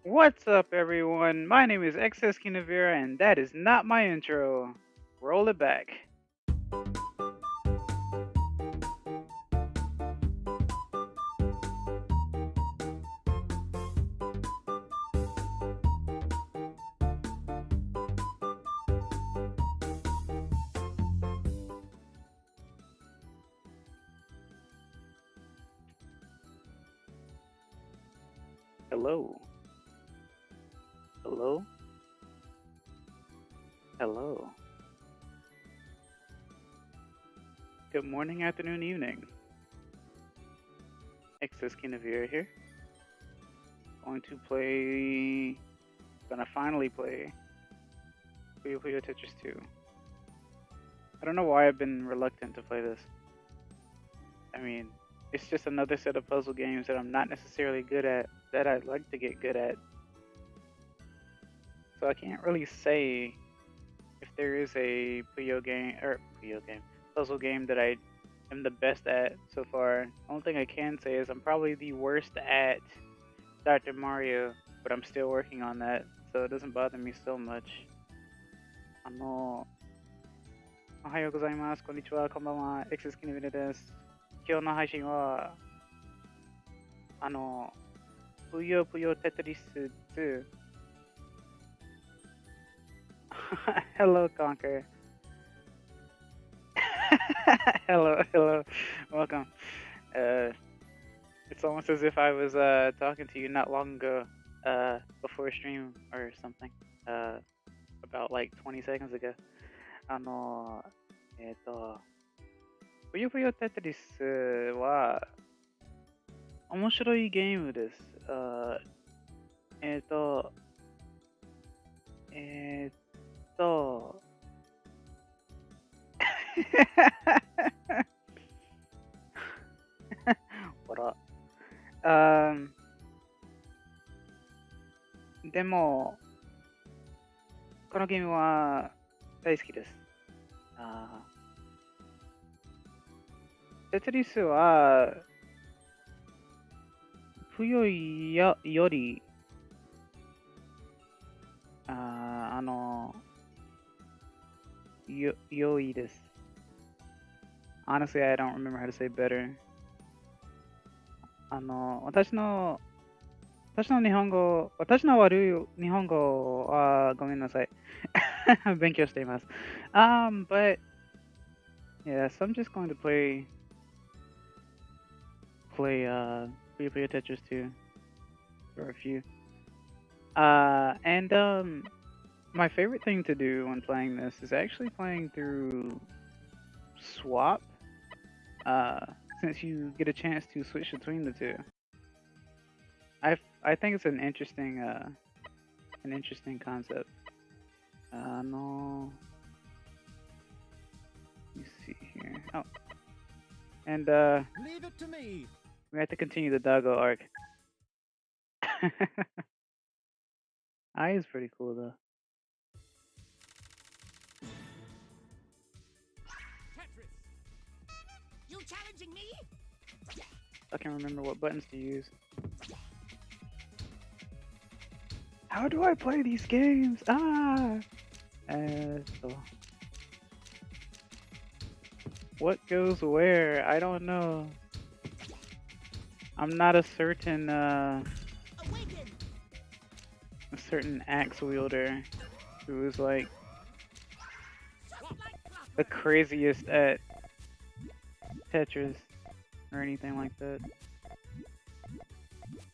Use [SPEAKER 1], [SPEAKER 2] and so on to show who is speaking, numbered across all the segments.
[SPEAKER 1] What's up, everyone? My name is XS Kinavera, and that is not my intro. Roll it back. Hello. Hello. Hello. Good morning, afternoon, evening. XS Kinavera here. Gonna finally play PuyoPuyoTETRIS 2. I don't know why I've been reluctant to play this. I mean, it's just another set of puzzle games that I'm not necessarily good at, that I'd like to get good at. So I can't really say if there is a puzzle game that I am the best at so far. The only thing I can say is I'm probably the worst at Dr. Mario, but I'm still working on that, so it doesn't bother me so much. おはようございます。こんにちは。こんばんは。XS キニビルです。今日の配信は、ぷよぷよテトリス2。Hello, Conquer. hello. Welcome. It's almost as if I was talking to you not long ago, before a stream or something, about like 20 seconds ago. ぷよぷよテトリスは面白いゲームです。ほら。でも、このゲームは大好きです。テトリスは、冬より、良いです。Honestly, I don't remember how to say better. 私の悪い日本語はごめんなさい。勉強しています。But yeah, so I'm just going to play PuyoPuyoTETRIS 2 for a few. And my favorite thing to do when playing this is actually playing through swap. Since you get a chance to switch between the two. I think it's an interesting concept. No. Let me see here. Oh. And
[SPEAKER 2] leave it to me.
[SPEAKER 1] We have to continue the Doggo arc. Eye is pretty cool though.
[SPEAKER 2] Tetris. You challenging me?
[SPEAKER 1] I can remember what buttons to use. How do I play these games? What goes where? I don't know. I'm not a certain axe wielder who is like the craziest at Tetris or anything like that.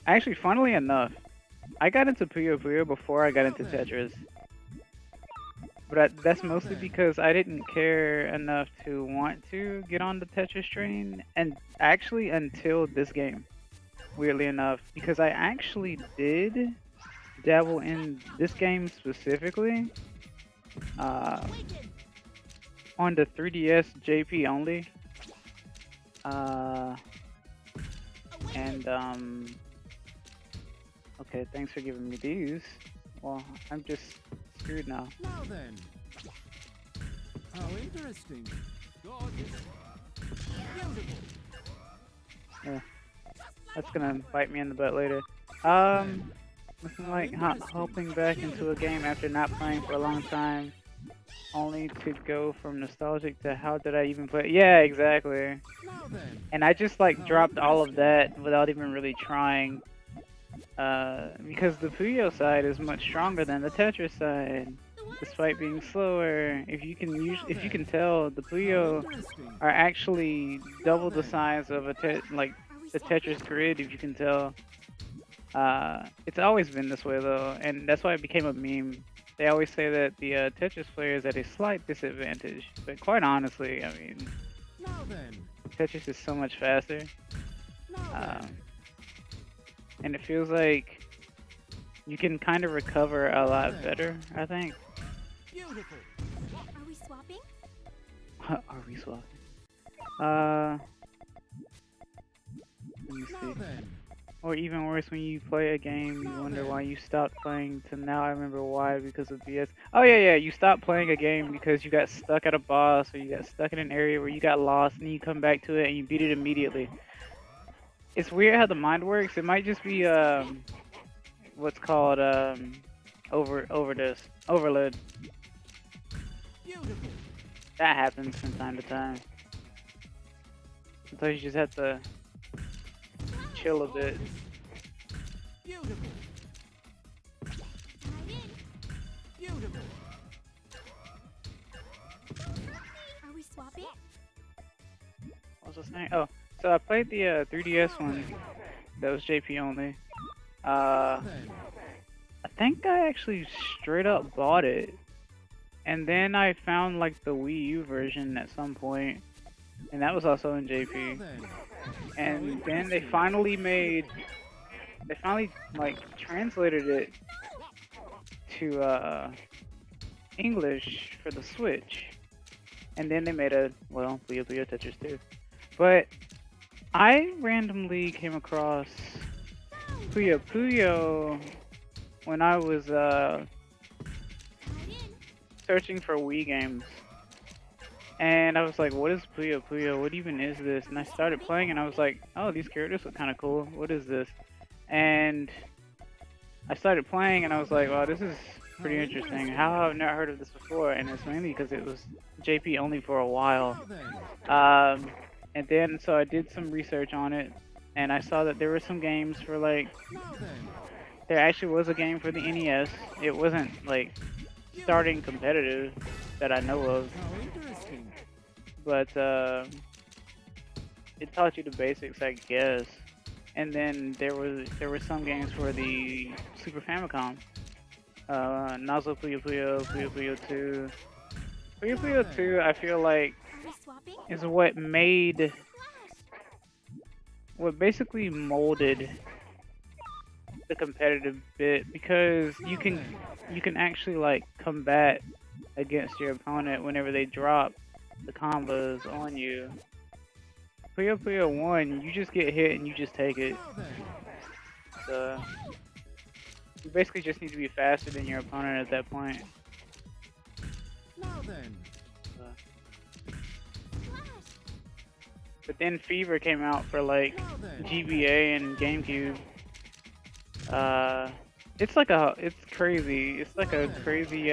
[SPEAKER 1] Actually, funnily enough, I got into Puyo Puyo before I got into Tetris. But that's mostly because I didn't care enough to want to get on the Tetris train, and actually until this game, weirdly enough, because I actually did dabble in this game specifically on the 3DS JP only, and okay, thanks for giving me these. Well, I'm just screwed now.
[SPEAKER 2] Now then. How interesting. Gorgeous. Beautiful.
[SPEAKER 1] Yeah, that's gonna bite me in the butt later. Nothing
[SPEAKER 2] How
[SPEAKER 1] like hopping back into a game after not playing for a long time, only to go from nostalgic to how did I even play? Yeah, exactly.
[SPEAKER 2] Now then.
[SPEAKER 1] And I just like
[SPEAKER 2] How
[SPEAKER 1] dropped all of
[SPEAKER 2] interesting.
[SPEAKER 1] that without even really trying. Because the Puyo side is much stronger than the Tetris side, despite being slower. If you can tell, the
[SPEAKER 2] How
[SPEAKER 1] Puyo
[SPEAKER 2] interesting.
[SPEAKER 1] are actually
[SPEAKER 2] Now
[SPEAKER 1] double the
[SPEAKER 2] then.
[SPEAKER 1] size of like
[SPEAKER 3] Are we
[SPEAKER 1] the
[SPEAKER 3] swapping?
[SPEAKER 1] Tetris grid. If you can tell, it's always been this way though, and that's why it became a meme. They always say that the Tetris player is at a slight disadvantage, but quite honestly, I mean,
[SPEAKER 2] Now then.
[SPEAKER 1] Tetris is so much faster.
[SPEAKER 2] Now
[SPEAKER 1] Um,
[SPEAKER 2] then.
[SPEAKER 1] and it feels like you can kind of recover a lot better, I think.
[SPEAKER 2] Beautiful.
[SPEAKER 3] Are we swapping?
[SPEAKER 1] Are we swapping? Uh, let me
[SPEAKER 2] Now
[SPEAKER 1] see.
[SPEAKER 2] then.
[SPEAKER 1] Or even worse, when you play a game, you wonder why you stopped playing. To now, I remember why, because of BS. Oh yeah, yeah. You stopped playing a game because you got stuck at a boss, or you got stuck in an area where you got lost, and you come back to it and you beat it immediately. It's weird how the mind works. It might just be what's called overdose, overload.
[SPEAKER 2] Beautiful.
[SPEAKER 1] That happens from time to time. Sometimes you just have to chill a bit.
[SPEAKER 2] Beautiful.
[SPEAKER 3] Slide in.
[SPEAKER 2] Beautiful.
[SPEAKER 3] Are we swapping?
[SPEAKER 1] What was I saying? Oh, so I played the 3DS one. That was JP only.
[SPEAKER 2] Now then.
[SPEAKER 1] I think I actually straight up bought it, and then I found like the Wii U version at some point, and that was also in
[SPEAKER 2] Now
[SPEAKER 1] JP.
[SPEAKER 2] then.
[SPEAKER 1] And then they finally like translated it to English for the Switch, and then they made a PuyoPuyoTETRIS2. But I randomly came across Puyo Puyo when I was
[SPEAKER 3] Slide in.
[SPEAKER 1] searching for Wii games. And I was like, what is Puyo Puyo? What even is this? And I started playing and I was like, oh, these characters look kind of cool. What is this? And I started playing and I was like, wow, this is pretty interesting. How have I never heard of this before? And it's mainly because it was JP only for a while.
[SPEAKER 2] Now then.
[SPEAKER 1] And then so I did some research on it and I saw that there were some games for like,
[SPEAKER 2] Now then.
[SPEAKER 1] there actually was a game for the NES. It wasn't like starting competitive that I know of,
[SPEAKER 2] How interesting.
[SPEAKER 1] but it taught you the basics, I guess. And then there were some games for the Super Famicom. Nazo Puyo Puyo, Puyo Puyo 2. Puyo Puyo 2, I feel like,
[SPEAKER 3] Are we swapping?
[SPEAKER 1] is what basically molded the competitive bit, because you can actually like combat against your opponent whenever they drop the combos on you. Puyo Puyo 1, you just get hit and you just take it.
[SPEAKER 2] Now then.
[SPEAKER 1] So you basically just need to be faster than your opponent at that point.
[SPEAKER 2] Now then.
[SPEAKER 1] But then Fever came out for like
[SPEAKER 2] Now then.
[SPEAKER 1] GBA and GameCube. It's crazy. It's like a crazy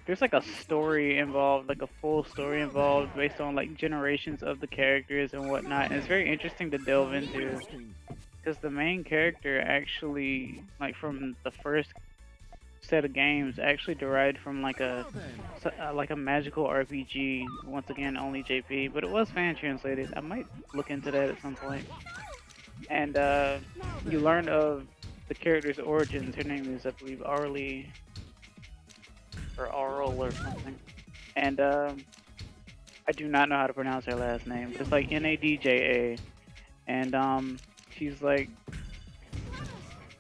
[SPEAKER 1] there's like a story involved, like a full story involved based on like generations of the characters and whatnot. And it's very interesting to delve into
[SPEAKER 2] Interesting.
[SPEAKER 1] because the main character actually, like from the first set of games, actually derived from like
[SPEAKER 2] Now then.
[SPEAKER 1] like a magical RPG. Once again, only JP, but it was fan translated. I might look into that at some point. And
[SPEAKER 2] Now
[SPEAKER 1] you
[SPEAKER 2] then.
[SPEAKER 1] learn of the character's origins. Her name is, I believe, Arlie or Aural or something. And I do not know how to pronounce her last name, but it's like Nadja. And she's like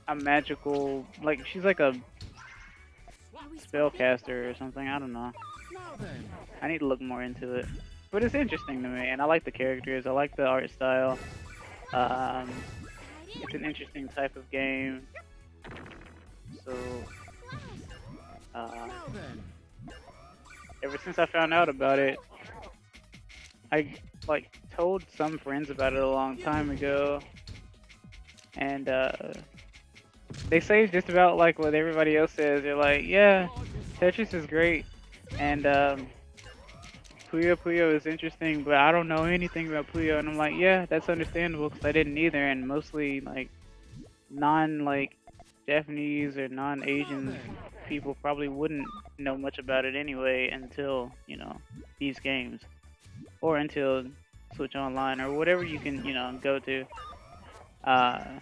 [SPEAKER 1] a magical, like she's like a
[SPEAKER 3] Are we swapping?
[SPEAKER 1] spellcaster or something. I don't know.
[SPEAKER 2] Now then.
[SPEAKER 1] I need to look more into it. But it's interesting to me, and I like the characters. I like the art style. Um,
[SPEAKER 3] Slide
[SPEAKER 1] it's
[SPEAKER 3] in.
[SPEAKER 1] an interesting type of game. So,
[SPEAKER 2] Now then.
[SPEAKER 1] ever since I found out about it, I like told some friends about it a long time ago, and they say just about like what everybody else says. They're like, yeah, Tetris is great, and Puyo Puyo is interesting, but I don't know anything about Puyo. And I'm like, yeah, that's understandable because I didn't either, and mostly like non like Japanese or non-Asian people probably wouldn't know much about it anyway until these games or until Switch Online or whatever you can go to. Uh,
[SPEAKER 3] Are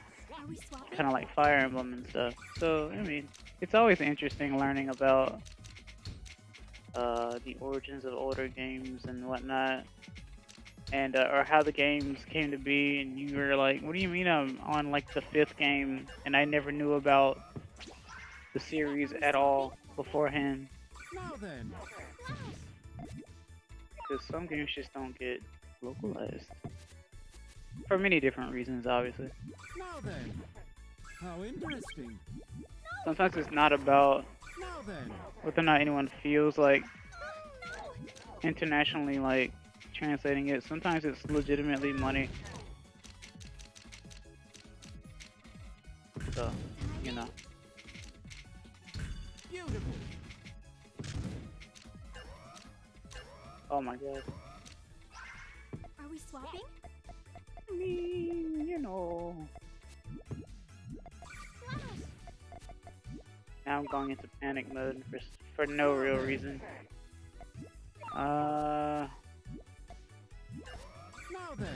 [SPEAKER 3] we swapping?
[SPEAKER 1] Kind of like Fire Emblem and stuff. So I mean, it's always interesting learning about the origins of older games and whatnot, and or how the games came to be. And you were like, "What do you mean I'm on like the fifth game and I never knew about the series at all beforehand?"
[SPEAKER 2] Now then.
[SPEAKER 1] Because some games just don't get localized for many different reasons, obviously.
[SPEAKER 2] Now then. How interesting.
[SPEAKER 1] Sometimes it's not about
[SPEAKER 2] Now then.
[SPEAKER 1] whether or not anyone feels like internationally like translating it. Sometimes it's legitimately money. So, you know.
[SPEAKER 2] Beautiful.
[SPEAKER 1] Oh my god.
[SPEAKER 3] Are we swapping?
[SPEAKER 1] I mean, Now I'm going into panic mode for no real reason.
[SPEAKER 2] Now then.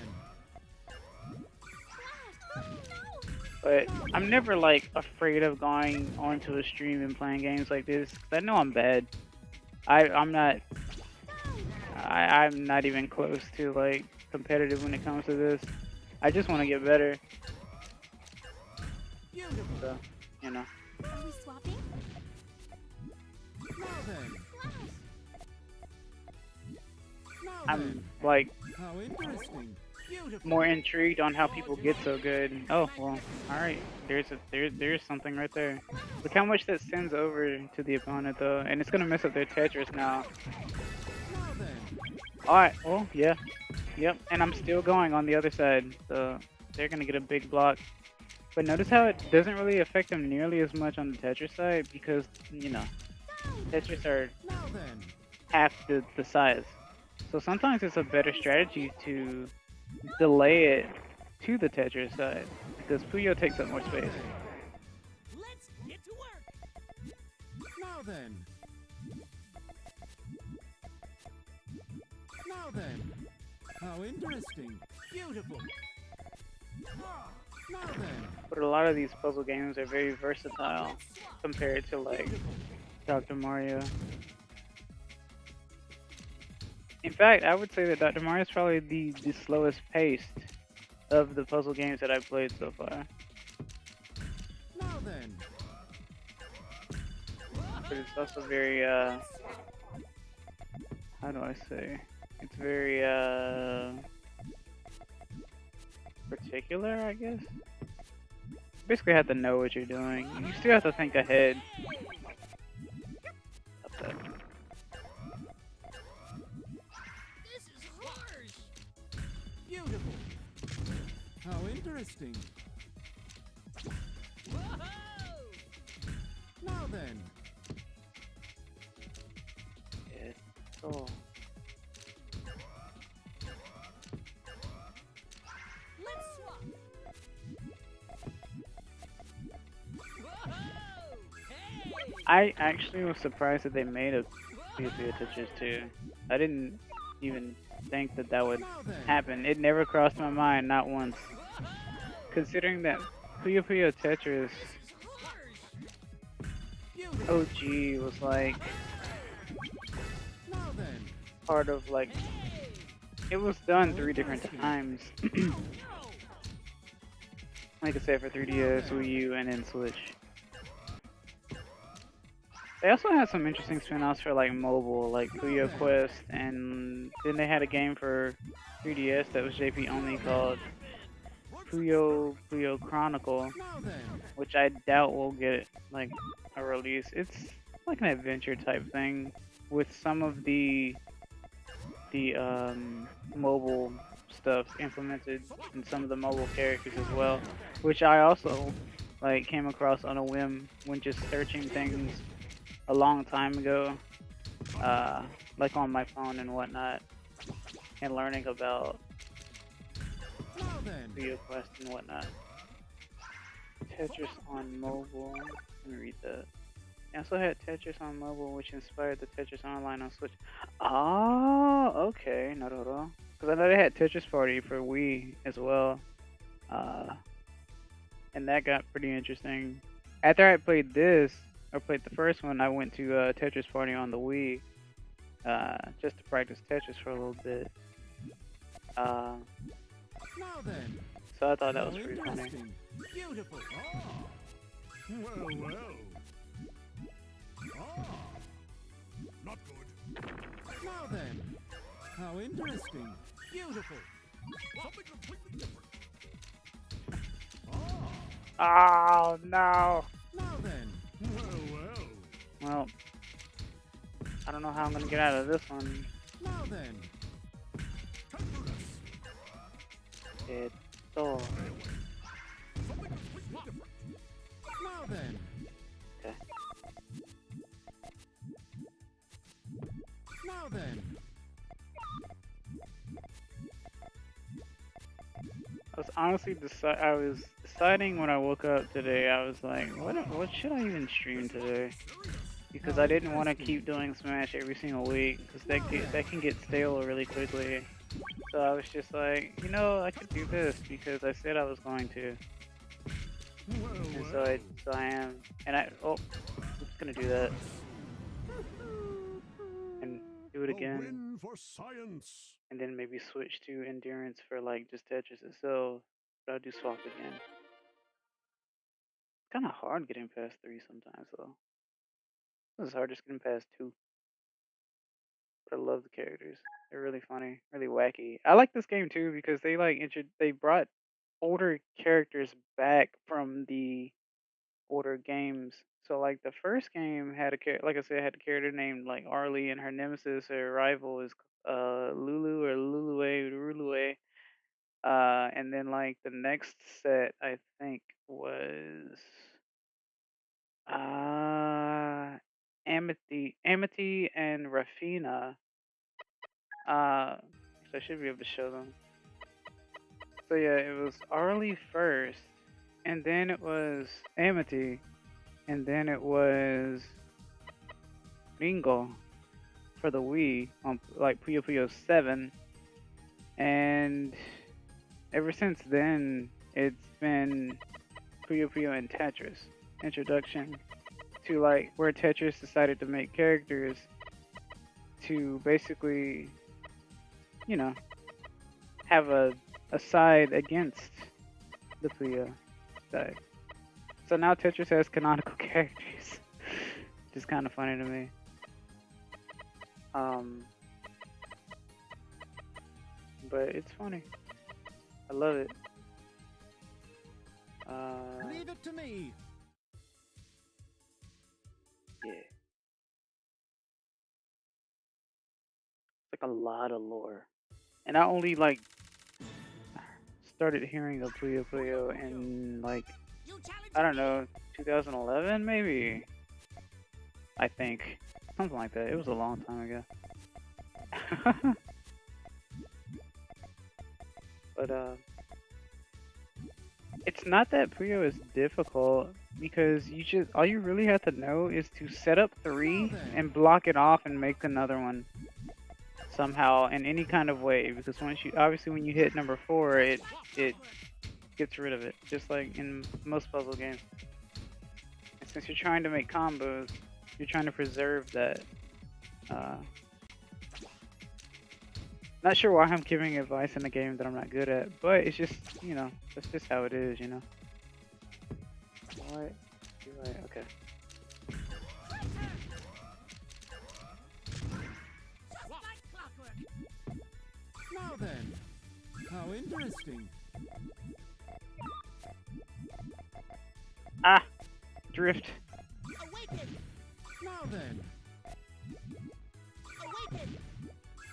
[SPEAKER 1] But I'm never like afraid of going onto a stream and playing games like this 'cause I know I'm bad. I'm not. I'm not even close to like competitive when it comes to this. I just want to get better.
[SPEAKER 2] Beautiful.
[SPEAKER 1] So,
[SPEAKER 3] Are we swapping?
[SPEAKER 2] Now then. Now
[SPEAKER 1] I'm
[SPEAKER 2] then.
[SPEAKER 1] like
[SPEAKER 2] How interesting. Beautiful.
[SPEAKER 1] more intrigued on how people get so good. Oh well, all right. There's something right there. Look how much that sends over to the opponent though, and it's gonna mess up their Tetris now.
[SPEAKER 2] Now then.
[SPEAKER 1] All right. Well, yeah, yep. And I'm still going on the other side, so they're gonna get a big block. But notice how it doesn't really affect them nearly as much on the Tetris side because Tetris are
[SPEAKER 2] Now then.
[SPEAKER 1] half the size. So sometimes it's a better strategy to delay it to the Tetris side because Puyo takes up more space.
[SPEAKER 2] Let's get to work. Now then. Now then. How interesting. Beautiful. Now then.
[SPEAKER 1] But a lot of these puzzle games are very versatile compared to like Dr. Mario. In fact, I would say that Dr. Mario is probably the slowest paced of the puzzle games that I've played so far.
[SPEAKER 2] Now then.
[SPEAKER 1] But it's also very how do I say? It's very particular, I guess. Basically have to know what you're doing. You still have to think ahead. Up that.
[SPEAKER 2] This is harsh. Beautiful. How interesting. Whoa! Now then.
[SPEAKER 1] Yeah. Oh.
[SPEAKER 2] Let's swap. Whoa! Hey!
[SPEAKER 1] I actually was surprised that they made a PuyoPuyoTETRIS 2. I didn't even think that that would
[SPEAKER 2] Now then.
[SPEAKER 1] happen. It never crossed my mind, not once. Considering that PuyoPuyoTETRIS
[SPEAKER 2] Beautiful.
[SPEAKER 1] OG was like
[SPEAKER 2] Now then.
[SPEAKER 1] part of like it was done 3 different times. Like I said, for 3DS, Wii U, and then Switch. They also had some interesting spin-offs for like mobile, like Puyo Quest, and then they had a game for 3DS that was JP only called Puyo Puyo Chronicle,
[SPEAKER 2] Now then.
[SPEAKER 1] which I doubt will get like a release. It's like an adventure type thing with some of the mobile stuff implemented in some of the mobile characters as well, which I also like came across on a whim when just searching things a long time ago, like on my phone and whatnot, and learning about
[SPEAKER 2] Now then.
[SPEAKER 1] Puyo Quest and whatnot. Tetris on mobile. Let me read that. I also had Tetris on mobile, which inspired the Tetris Online on Switch. Oh, okay, Naruto. Because I know they had Tetris Party for Wii as well. And that got pretty interesting. After I played this, or played the first one, I went to Tetris Party on the Wii, just to practice Tetris for a little bit.
[SPEAKER 2] Now then.
[SPEAKER 1] So I thought that
[SPEAKER 2] How
[SPEAKER 1] was pretty funny.
[SPEAKER 2] interesting. Beautiful. Ah. Well. Ah. Not good. Now then. How interesting. Beautiful. Something completely different. Ah.
[SPEAKER 1] Oh no!
[SPEAKER 2] Now then. Well.
[SPEAKER 1] Well, I don't know how I'm gonna get out of this one.
[SPEAKER 2] Now then.
[SPEAKER 1] Esto.
[SPEAKER 2] Now then.
[SPEAKER 1] Okay.
[SPEAKER 2] Now then.
[SPEAKER 1] I was deciding when I woke up today. I was like, what should I even stream today? Because I didn't want to keep doing Smash every single week, because that can get stale really quickly. So I was just like, I could do this because I said I was going to, and so I am. And I'm just gonna do that and do it again,
[SPEAKER 2] Win for science.
[SPEAKER 1] and then maybe switch to endurance for like just Tetris itself. But I'll do swap again. It's kind of hard getting past 3 sometimes though. This is hard just getting past 2. But I love the characters. They're really funny, really wacky. I like this game too because they brought older characters back from the older games. So like the first game had like I said, had a character named like Arlie, and her nemesis, her rival is Lulu or Lulue. And then like the next set I think was Amity and Rafina. So I should be able to show them. So yeah, it was Arlie first, and then it was Amity, and then it was Ringo for the Wii on like Puyo Puyo 7, and ever since then it's been Puyo Puyo and Tetris introduction to like where Tetris decided to make characters to basically, have a side against the Puyo side. So now Tetris has canonical characters, which is kind of funny to me. But it's funny. I love it.
[SPEAKER 2] Leave it to me.
[SPEAKER 1] Yeah. It's like a lot of lore. And I only like started hearing of Puyo Puyo in like, I don't know, 2011 maybe? I think. Something like that. It was a long time ago. But it's not that Puyo is difficult, because all you really have to know is to set up 3 and block it off and make another one somehow in any kind of way, because obviously when you hit number 4 it gets rid of it, just like in most puzzle games. And since you're trying to make combos, you're trying to preserve that. Not sure why I'm giving advice in a game that I'm not good at, but it's just, that's just how it is, What? Okay.
[SPEAKER 2] Now then. How interesting.
[SPEAKER 1] Ah! Drift.
[SPEAKER 3] Awaken!
[SPEAKER 2] Now then.
[SPEAKER 3] Awaken!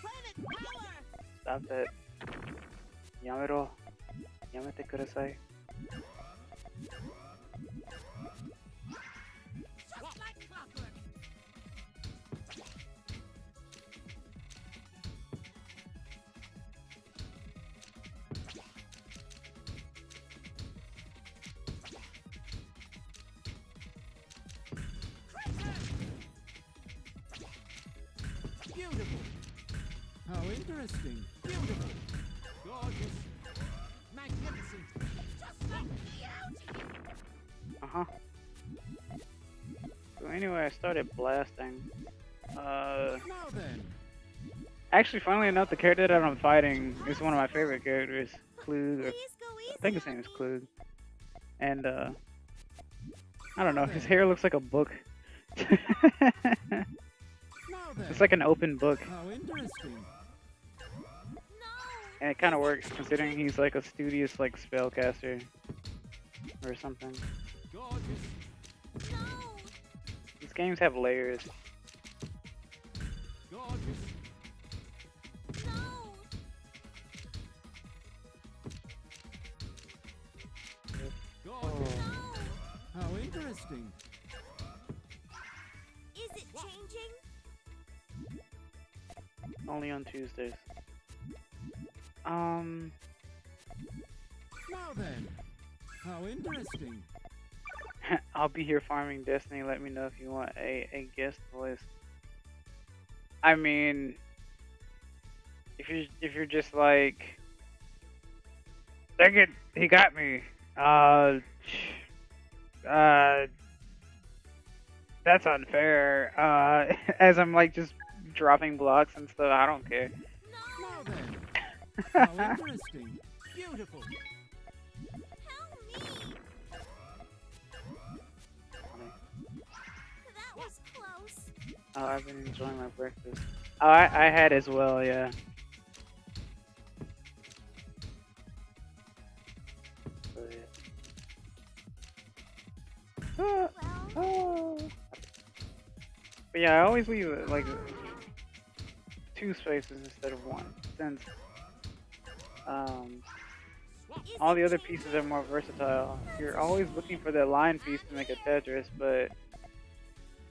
[SPEAKER 3] Planet power!
[SPEAKER 1] Stop that. Yamero. Yamete kudasai.
[SPEAKER 2] interesting. Beautiful. Gorgeous.
[SPEAKER 3] Magnificent. Just like
[SPEAKER 1] Uh-huh. So anyway, I started blasting.
[SPEAKER 2] Now then.
[SPEAKER 1] Actually, funnily enough, the character that I'm fighting is one of my favorite characters, Klug. Or,
[SPEAKER 3] Please go easy
[SPEAKER 1] I think his
[SPEAKER 3] on
[SPEAKER 1] name is
[SPEAKER 3] me.
[SPEAKER 1] Klug. And I don't know, his hair looks like a book.
[SPEAKER 2] Now then.
[SPEAKER 1] It's like an open book,
[SPEAKER 2] How interesting.
[SPEAKER 3] No.
[SPEAKER 1] and it kind of works considering he's like a studious like spellcaster or something.
[SPEAKER 2] Gorgeous.
[SPEAKER 3] No.
[SPEAKER 1] These games have layers.
[SPEAKER 2] Gorgeous.
[SPEAKER 3] No.
[SPEAKER 2] Gorgeous.
[SPEAKER 3] No.
[SPEAKER 2] How interesting.
[SPEAKER 3] Is it changing?
[SPEAKER 1] Only on Tuesdays.
[SPEAKER 2] Now then. How interesting.
[SPEAKER 1] I'll be here farming Destiny. Let me know if you want a guest voice. I mean, if you're just like, dang it, he got me. That's unfair. As I'm like just dropping blocks and stuff, I don't care.
[SPEAKER 2] Now then. How interesting. Beautiful.
[SPEAKER 3] Help me. That was close.
[SPEAKER 1] Oh, I've been enjoying my breakfast. Oh, I had as well, yeah.
[SPEAKER 3] Well,
[SPEAKER 1] Oh. But yeah, I always leave like 2 spaces instead of 1, since
[SPEAKER 3] is
[SPEAKER 1] all
[SPEAKER 3] it
[SPEAKER 1] the other
[SPEAKER 3] changing?
[SPEAKER 1] pieces are more versatile. You're always looking for that line piece to make a Tetris, but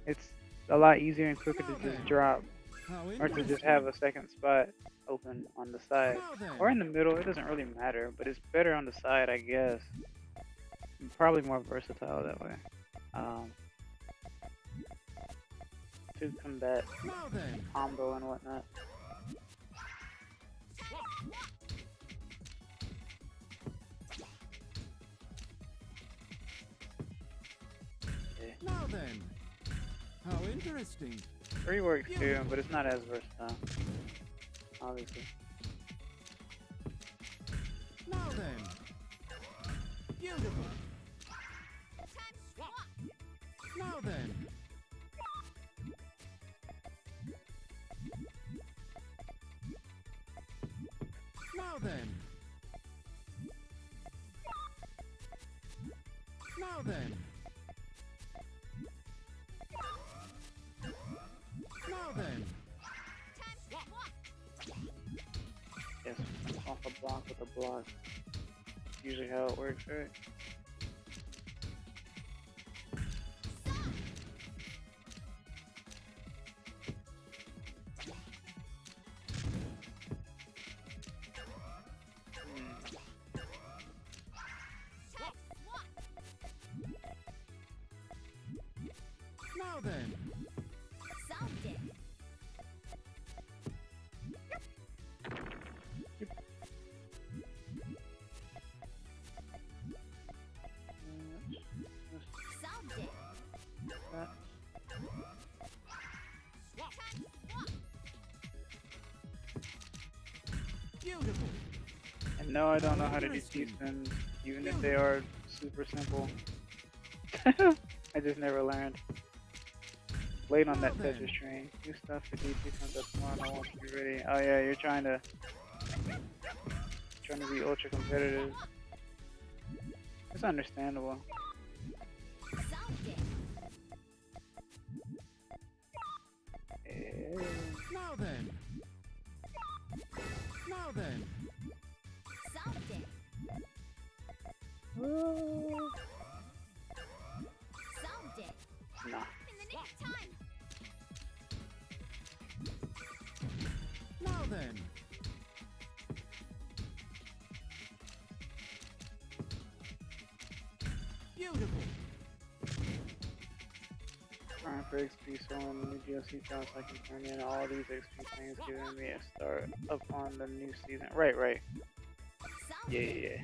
[SPEAKER 1] it's a lot easier and quicker to just drop,
[SPEAKER 2] How
[SPEAKER 1] or to just
[SPEAKER 2] interesting.
[SPEAKER 1] have a second spot open on the side.
[SPEAKER 2] Now then.
[SPEAKER 1] Or in the middle, it doesn't really matter, but it's better on the side, I guess. Probably more versatile that way. To combat
[SPEAKER 2] Now then.
[SPEAKER 1] combo and whatnot.
[SPEAKER 2] Now then. How interesting.
[SPEAKER 1] 3 works too, but it's not as versatile. Obviously.
[SPEAKER 2] Now then. Beautiful.
[SPEAKER 3] Time swap.
[SPEAKER 2] Now then. Now then. Now then. Now then.
[SPEAKER 3] Time swap.
[SPEAKER 1] Yes, off a block with a block. Usually how it works, right?
[SPEAKER 2] Now then.
[SPEAKER 3] Solved it. Solved it.
[SPEAKER 1] That.
[SPEAKER 2] Beautiful.
[SPEAKER 1] And no, I don't know how to do T-spins, even if they are super simple. I just never learned. Late on that Tetris train. New stuff to do T-spins up tomorrow. I want to be ready. Oh yeah, you're trying to be ultra competitive. It's understandable.
[SPEAKER 3] Solved it.
[SPEAKER 1] Yeah.
[SPEAKER 2] Now then. Now then.
[SPEAKER 3] Solved it.
[SPEAKER 1] Ooh.
[SPEAKER 3] Solved it.
[SPEAKER 1] Nah.
[SPEAKER 3] In the nick of time.
[SPEAKER 2] Now then. Beautiful.
[SPEAKER 1] Trying for XP, so when the new DLC drops, I can turn in all these XP things, giving me a start up on the new season. Right, right. Yeah, yeah, yeah.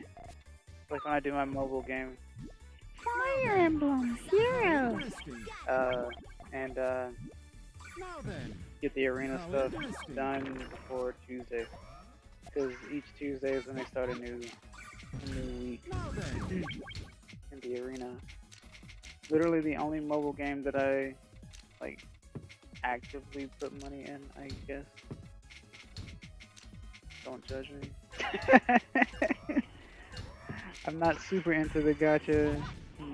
[SPEAKER 1] Like when I do my mobile game,
[SPEAKER 3] Fire Emblem Heroes.
[SPEAKER 2] Interesting.
[SPEAKER 1] and
[SPEAKER 2] Now then.
[SPEAKER 1] get the arena
[SPEAKER 2] How
[SPEAKER 1] stuff
[SPEAKER 2] interesting.
[SPEAKER 1] done before Tuesday. Because each Tuesday is when they start a new week
[SPEAKER 2] Now then.
[SPEAKER 1] in the arena. Literally the only mobile game that I like actively put money in, I guess. Don't judge me. I'm not super into the gacha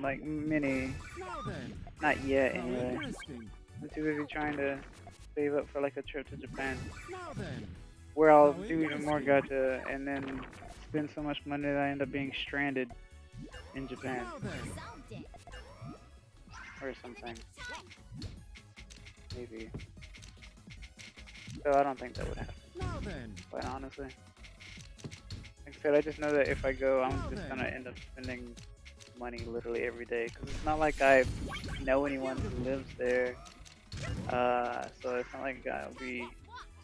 [SPEAKER 1] like mini,
[SPEAKER 2] Now then.
[SPEAKER 1] not yet
[SPEAKER 2] How
[SPEAKER 1] anyway.
[SPEAKER 2] interesting.
[SPEAKER 1] I'm too busy trying to save up for like a trip to Japan,
[SPEAKER 2] Now then.
[SPEAKER 1] where I'll
[SPEAKER 2] How
[SPEAKER 1] do even more gacha and then spend so much money that I end up being stranded in Japan
[SPEAKER 2] Now then.
[SPEAKER 3] Solved it.
[SPEAKER 1] or something. Maybe. So I don't think that would happen,
[SPEAKER 2] Now then.
[SPEAKER 1] quite honestly. Like I said, I just know that if I go, I'm just gonna end up spending money literally every day. Because it's not like I know anyone who lives there. So it's not like I'll be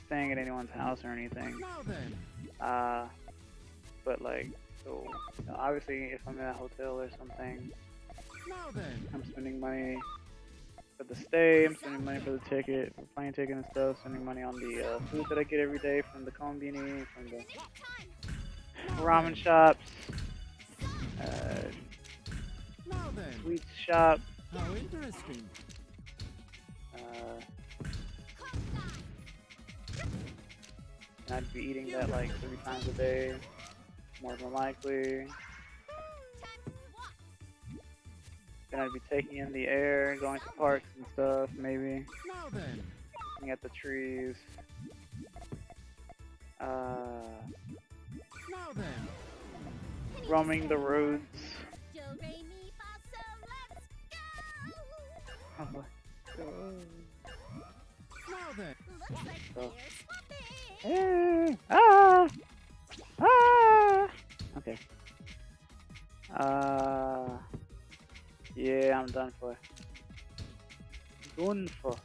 [SPEAKER 1] staying at anyone's house or anything.
[SPEAKER 2] Now then.
[SPEAKER 1] But like, so you know, obviously if I'm in a hotel or something,
[SPEAKER 2] Now then.
[SPEAKER 1] I'm spending money for the stay, I'm spending money for the ticket, for plane ticket and stuff, spending money on the food that I get every day from the konbini, from the ramen shops,
[SPEAKER 2] Now then.
[SPEAKER 1] sweets shop,
[SPEAKER 2] How interesting.
[SPEAKER 1] and I'd be eating that like 3 times a day, more than likely. Then I'd be taking in the air, going to parks and stuff, maybe,
[SPEAKER 2] Now then.
[SPEAKER 1] looking at the trees.
[SPEAKER 2] Now then.
[SPEAKER 1] Roaming the roads.
[SPEAKER 3] Do, re, mi, fa, so, let's go.
[SPEAKER 2] Now then.
[SPEAKER 3] Looks like
[SPEAKER 1] Oh.
[SPEAKER 3] we're swapping.
[SPEAKER 1] Okay. Yeah, I'm done for. Done for.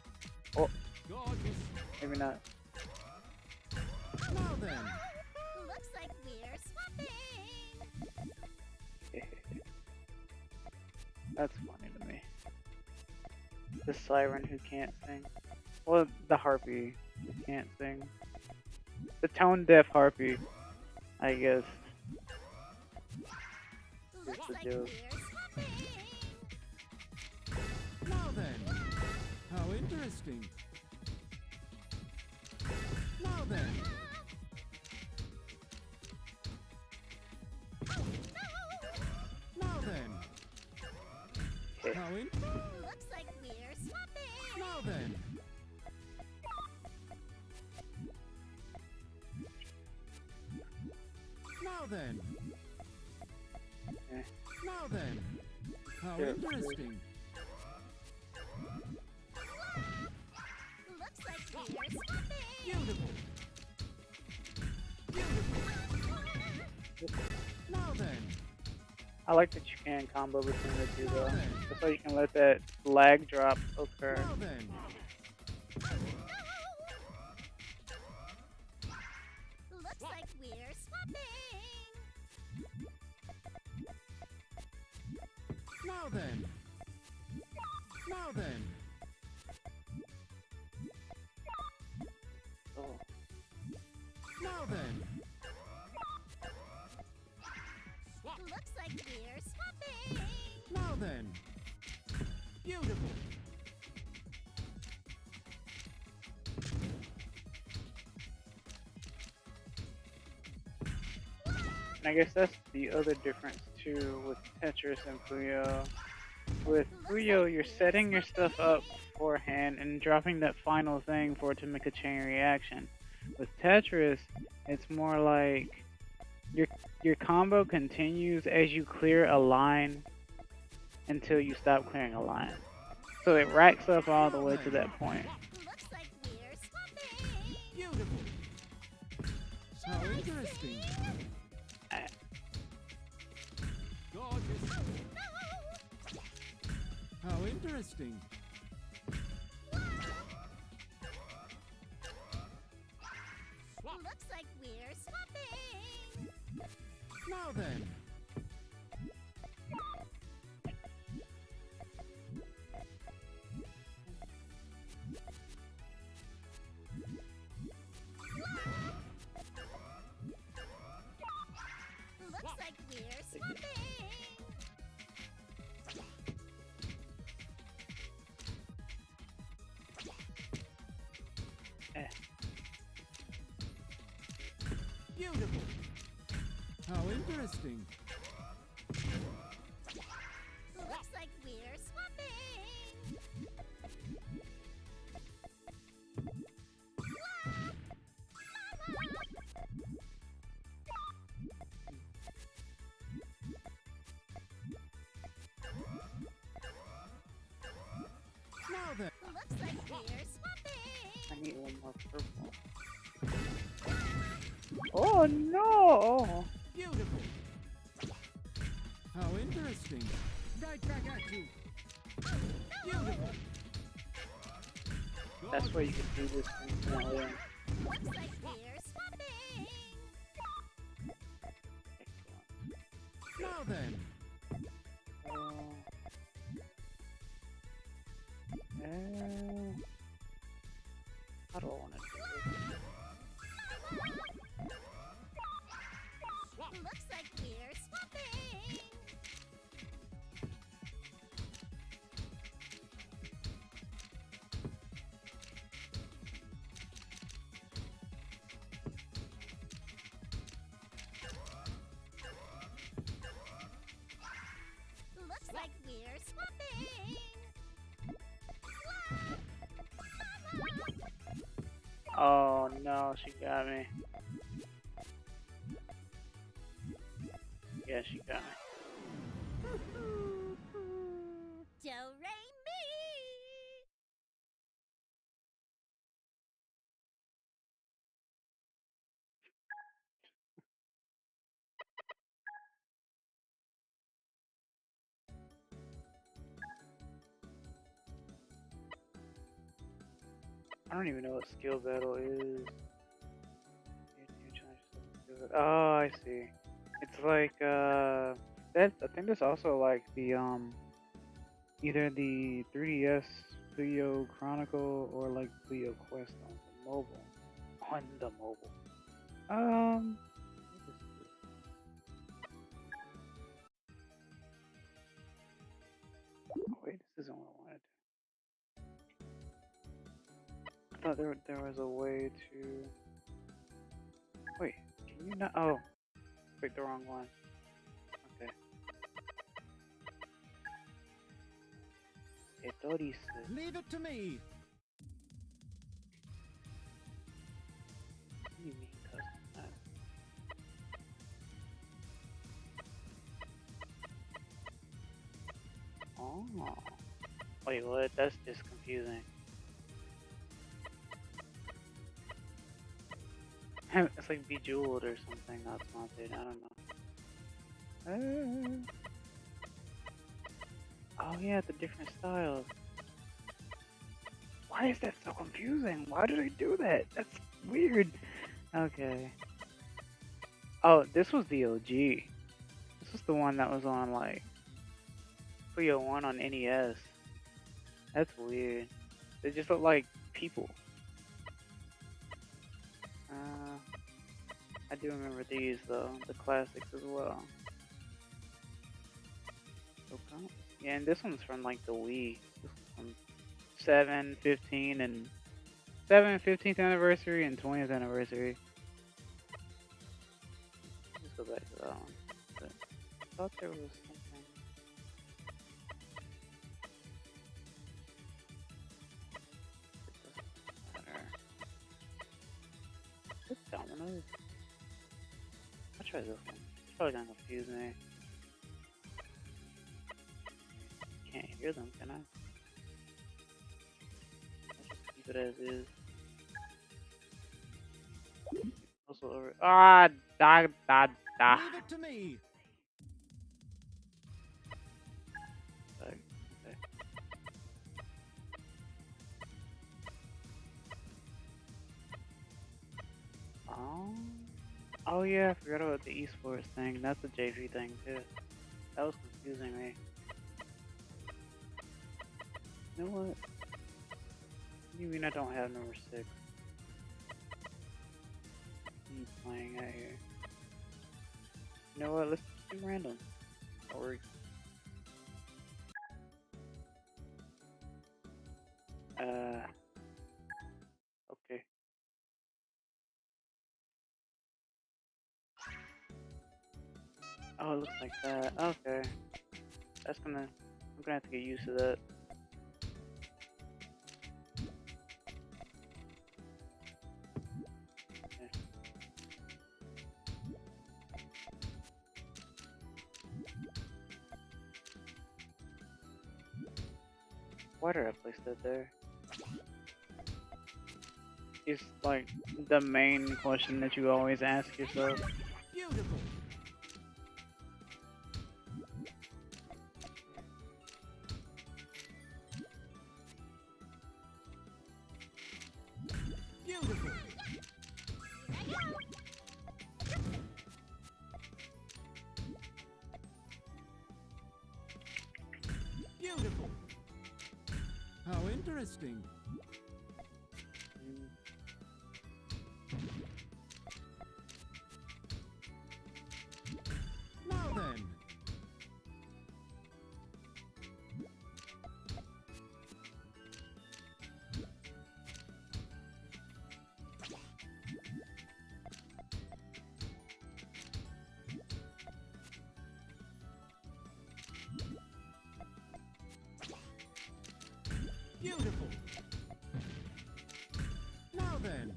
[SPEAKER 1] Oh,
[SPEAKER 2] Gorgeous.
[SPEAKER 1] maybe not.
[SPEAKER 2] Now then.
[SPEAKER 3] Looks like we're swapping.
[SPEAKER 1] That's funny to me. The siren who can't sing. Well, the harpy who can't sing. The tone deaf harpy, I guess.
[SPEAKER 3] Looks
[SPEAKER 1] the
[SPEAKER 3] like
[SPEAKER 1] joke.
[SPEAKER 3] we're swapping.
[SPEAKER 2] Now then. How interesting. Now then. Now then.
[SPEAKER 1] Okay.
[SPEAKER 2] How in?
[SPEAKER 3] Looks like we're swapping.
[SPEAKER 2] Now then. Now then.
[SPEAKER 1] Eh.
[SPEAKER 2] Now then. How
[SPEAKER 1] Here,
[SPEAKER 2] interesting.
[SPEAKER 3] Looks like we're swapping.
[SPEAKER 2] Beautiful. Beautiful. Now then.
[SPEAKER 1] I like that you can combo between the two though. That's why you can let that lag drop occur.
[SPEAKER 2] Now then.
[SPEAKER 3] Looks like we're swapping.
[SPEAKER 2] Now then. Now then.
[SPEAKER 1] Oh.
[SPEAKER 2] Now then.
[SPEAKER 3] Looks like we're swapping.
[SPEAKER 2] Now then. Beautiful.
[SPEAKER 1] And I guess that's the other difference too with Tetris and Puyo. With Puyo, you're setting your stuff up beforehand and dropping that final thing for it to make a chain reaction. With Tetris, it's more like your combo continues as you clear a line until you stop clearing a line. So it racks up all the way to that point.
[SPEAKER 3] Looks like we're swapping.
[SPEAKER 2] Beautiful. How interesting. Gorgeous. How interesting.
[SPEAKER 3] Looks like we're swapping.
[SPEAKER 2] Now then.
[SPEAKER 3] Looks like we're swapping.
[SPEAKER 2] Beautiful. How interesting.
[SPEAKER 3] Looks like we're swapping.
[SPEAKER 2] Now then.
[SPEAKER 3] Looks like we're swapping.
[SPEAKER 1] I need one more purple. Oh no!
[SPEAKER 2] Beautiful. How interesting. Right back at you. Beautiful.
[SPEAKER 1] That's where you can do this instantly.
[SPEAKER 3] Looks like we're swapping.
[SPEAKER 2] Now then.
[SPEAKER 1] How do I want to do this?
[SPEAKER 3] Looks like we're swapping. Looks like we're swapping.
[SPEAKER 1] Oh no, she got me. Yeah, she got me.
[SPEAKER 3] Do re mi.
[SPEAKER 1] I don't even know what skill battle is. Oh, I see. It's like that. I think there's also like the either the 3DS Puyo Chronicle or like Puyo Quest on the mobile. On the mobile. What is this? Oh, wait, this isn't what I wanted. I thought there was a way to. Wait, can you not? Oh, picked the wrong one. Okay. Tetris.
[SPEAKER 2] Leave it to me.
[SPEAKER 1] What do you mean custom map? Oh. Wait, what? That's just confusing. It's like Bejeweled or something, not sponsored. I don't know. Oh yeah, the different styles. Why is that so confusing? Why did I do that? That's weird. Okay. Oh, this was the OG. This was the one that was on like Puyo 1 on NES. That's weird. They just look like people. I do remember these though, the classics as well. Okay. Yeah, and this one's from like the Wii. This one's from 7, 15, and 7th, 15th anniversary and 20th anniversary. Let's go back to that one. But I thought there was something. It doesn't matter. What's Domino's? I'll try this one. It's probably gonna confuse me. Can't hear them, can I? I'll just keep it as is. Also over. Ah, da.
[SPEAKER 2] Leave it to me.
[SPEAKER 1] Okay. Oh. Oh yeah, I forgot about the esports thing. That's a JV thing too. That was confusing me. You know what? What do you mean I don't have number 6? I'm playing out here. You know what? Let's do random. Or okay. Oh, it looks like that. Okay. That's gonna. I'm gonna have to get used to that. Okay. Why did I place that there? It's like the main question that you always ask yourself.
[SPEAKER 2] Beautiful. Beautiful. Beautiful. How interesting.
[SPEAKER 1] Mm.
[SPEAKER 2] Now then. Beautiful. Now then.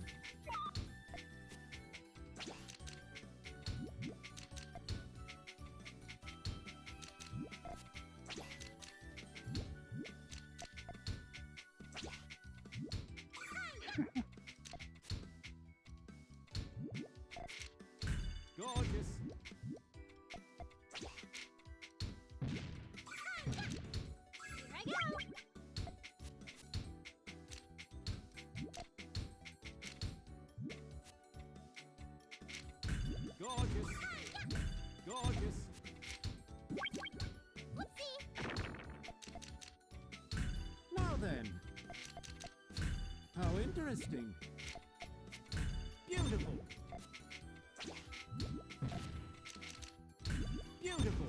[SPEAKER 2] Gorgeous. Gorgeous. Gorgeous. Now then. How interesting. Beautiful. Beautiful.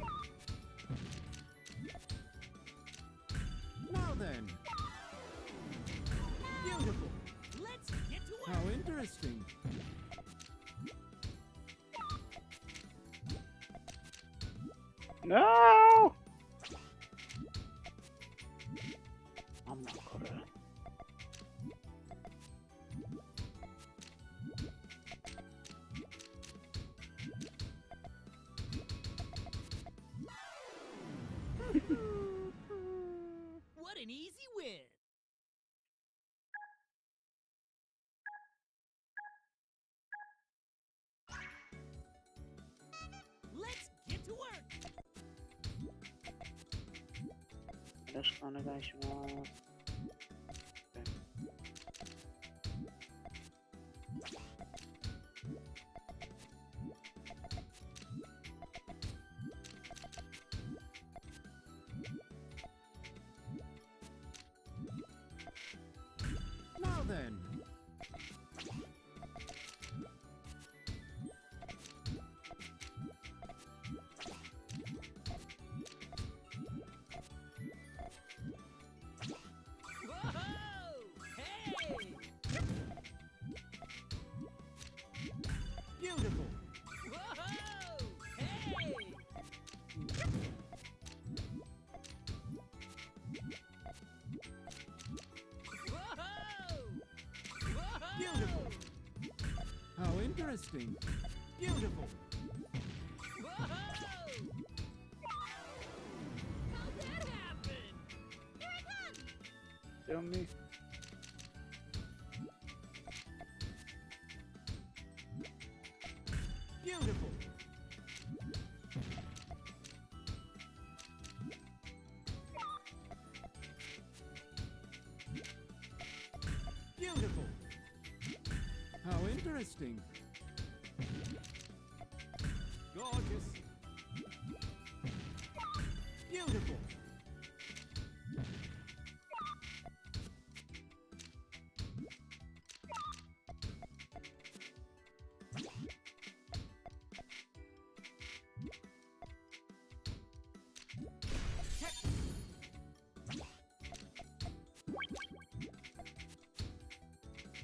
[SPEAKER 2] Now then. Beautiful. Let's get to work. How interesting.
[SPEAKER 1] No! I'm not gonna.
[SPEAKER 4] What an easy win! Let's get to work!
[SPEAKER 1] よろしくお願いします。
[SPEAKER 2] Now then.
[SPEAKER 4] Whoa! Hey!
[SPEAKER 2] Beautiful.
[SPEAKER 4] Whoa! Hey! Whoa!
[SPEAKER 2] Beautiful. How interesting. Beautiful.
[SPEAKER 4] Whoa! How'd that happen?
[SPEAKER 1] Tell me.
[SPEAKER 2] Beautiful. Beautiful. How interesting. Gorgeous. Beautiful.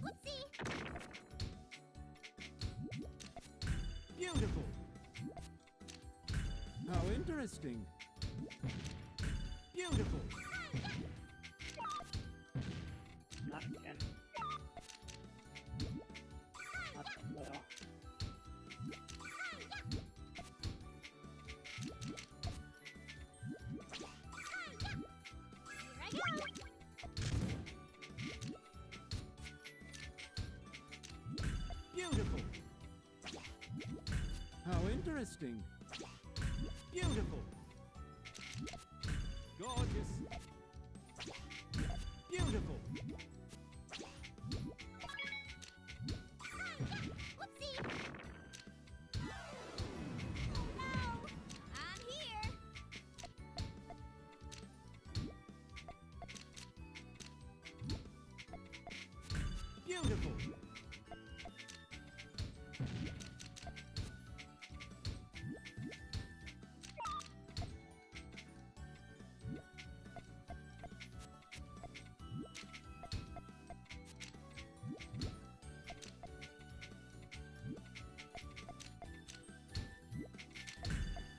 [SPEAKER 3] Whoopsie.
[SPEAKER 2] Beautiful. How interesting. Beautiful.
[SPEAKER 1] Not again. Not that well.
[SPEAKER 3] Here I go.
[SPEAKER 2] Beautiful. How interesting. Beautiful. Gorgeous. Beautiful.
[SPEAKER 3] Whoopsie. Oh no. I'm here.
[SPEAKER 2] Beautiful.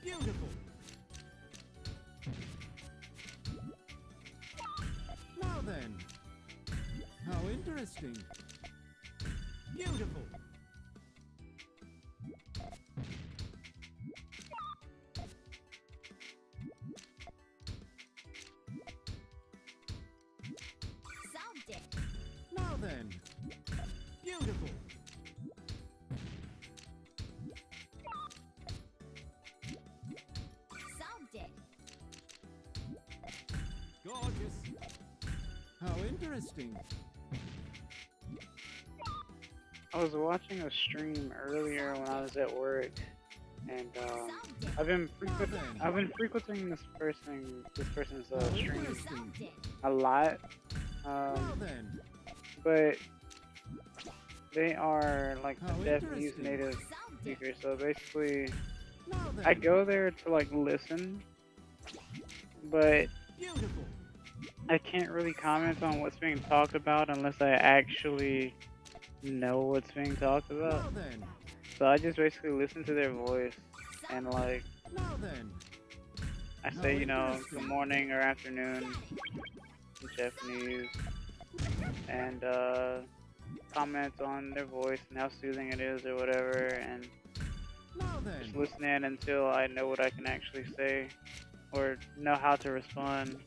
[SPEAKER 2] Beautiful. Now then. How interesting. Beautiful.
[SPEAKER 3] Solved it.
[SPEAKER 2] Now then. Beautiful.
[SPEAKER 3] Solved it.
[SPEAKER 2] Gorgeous. How interesting.
[SPEAKER 1] I was watching a stream earlier when I was at work, and
[SPEAKER 3] Solved it.
[SPEAKER 1] I've been frequenting this person's
[SPEAKER 2] How
[SPEAKER 1] stream
[SPEAKER 2] interesting.
[SPEAKER 3] Solved it.
[SPEAKER 1] a lot,
[SPEAKER 2] Now then.
[SPEAKER 1] but they are like
[SPEAKER 2] How
[SPEAKER 1] the Japanese
[SPEAKER 2] interesting.
[SPEAKER 1] native
[SPEAKER 3] Solved it.
[SPEAKER 1] speakers. So basically,
[SPEAKER 2] Now then.
[SPEAKER 1] I go there to like listen, but
[SPEAKER 2] Beautiful.
[SPEAKER 1] I can't really comment on what's being talked about unless I actually know what's being talked about.
[SPEAKER 2] Now then.
[SPEAKER 1] So I just basically listen to their voice and like
[SPEAKER 2] Now then.
[SPEAKER 1] I say, you know, good morning or afternoon in Japanese, and comment on their voice and how soothing it is or whatever, and
[SPEAKER 2] Now
[SPEAKER 1] just
[SPEAKER 2] then.
[SPEAKER 1] listen in until I know what I can actually say or know how to respond.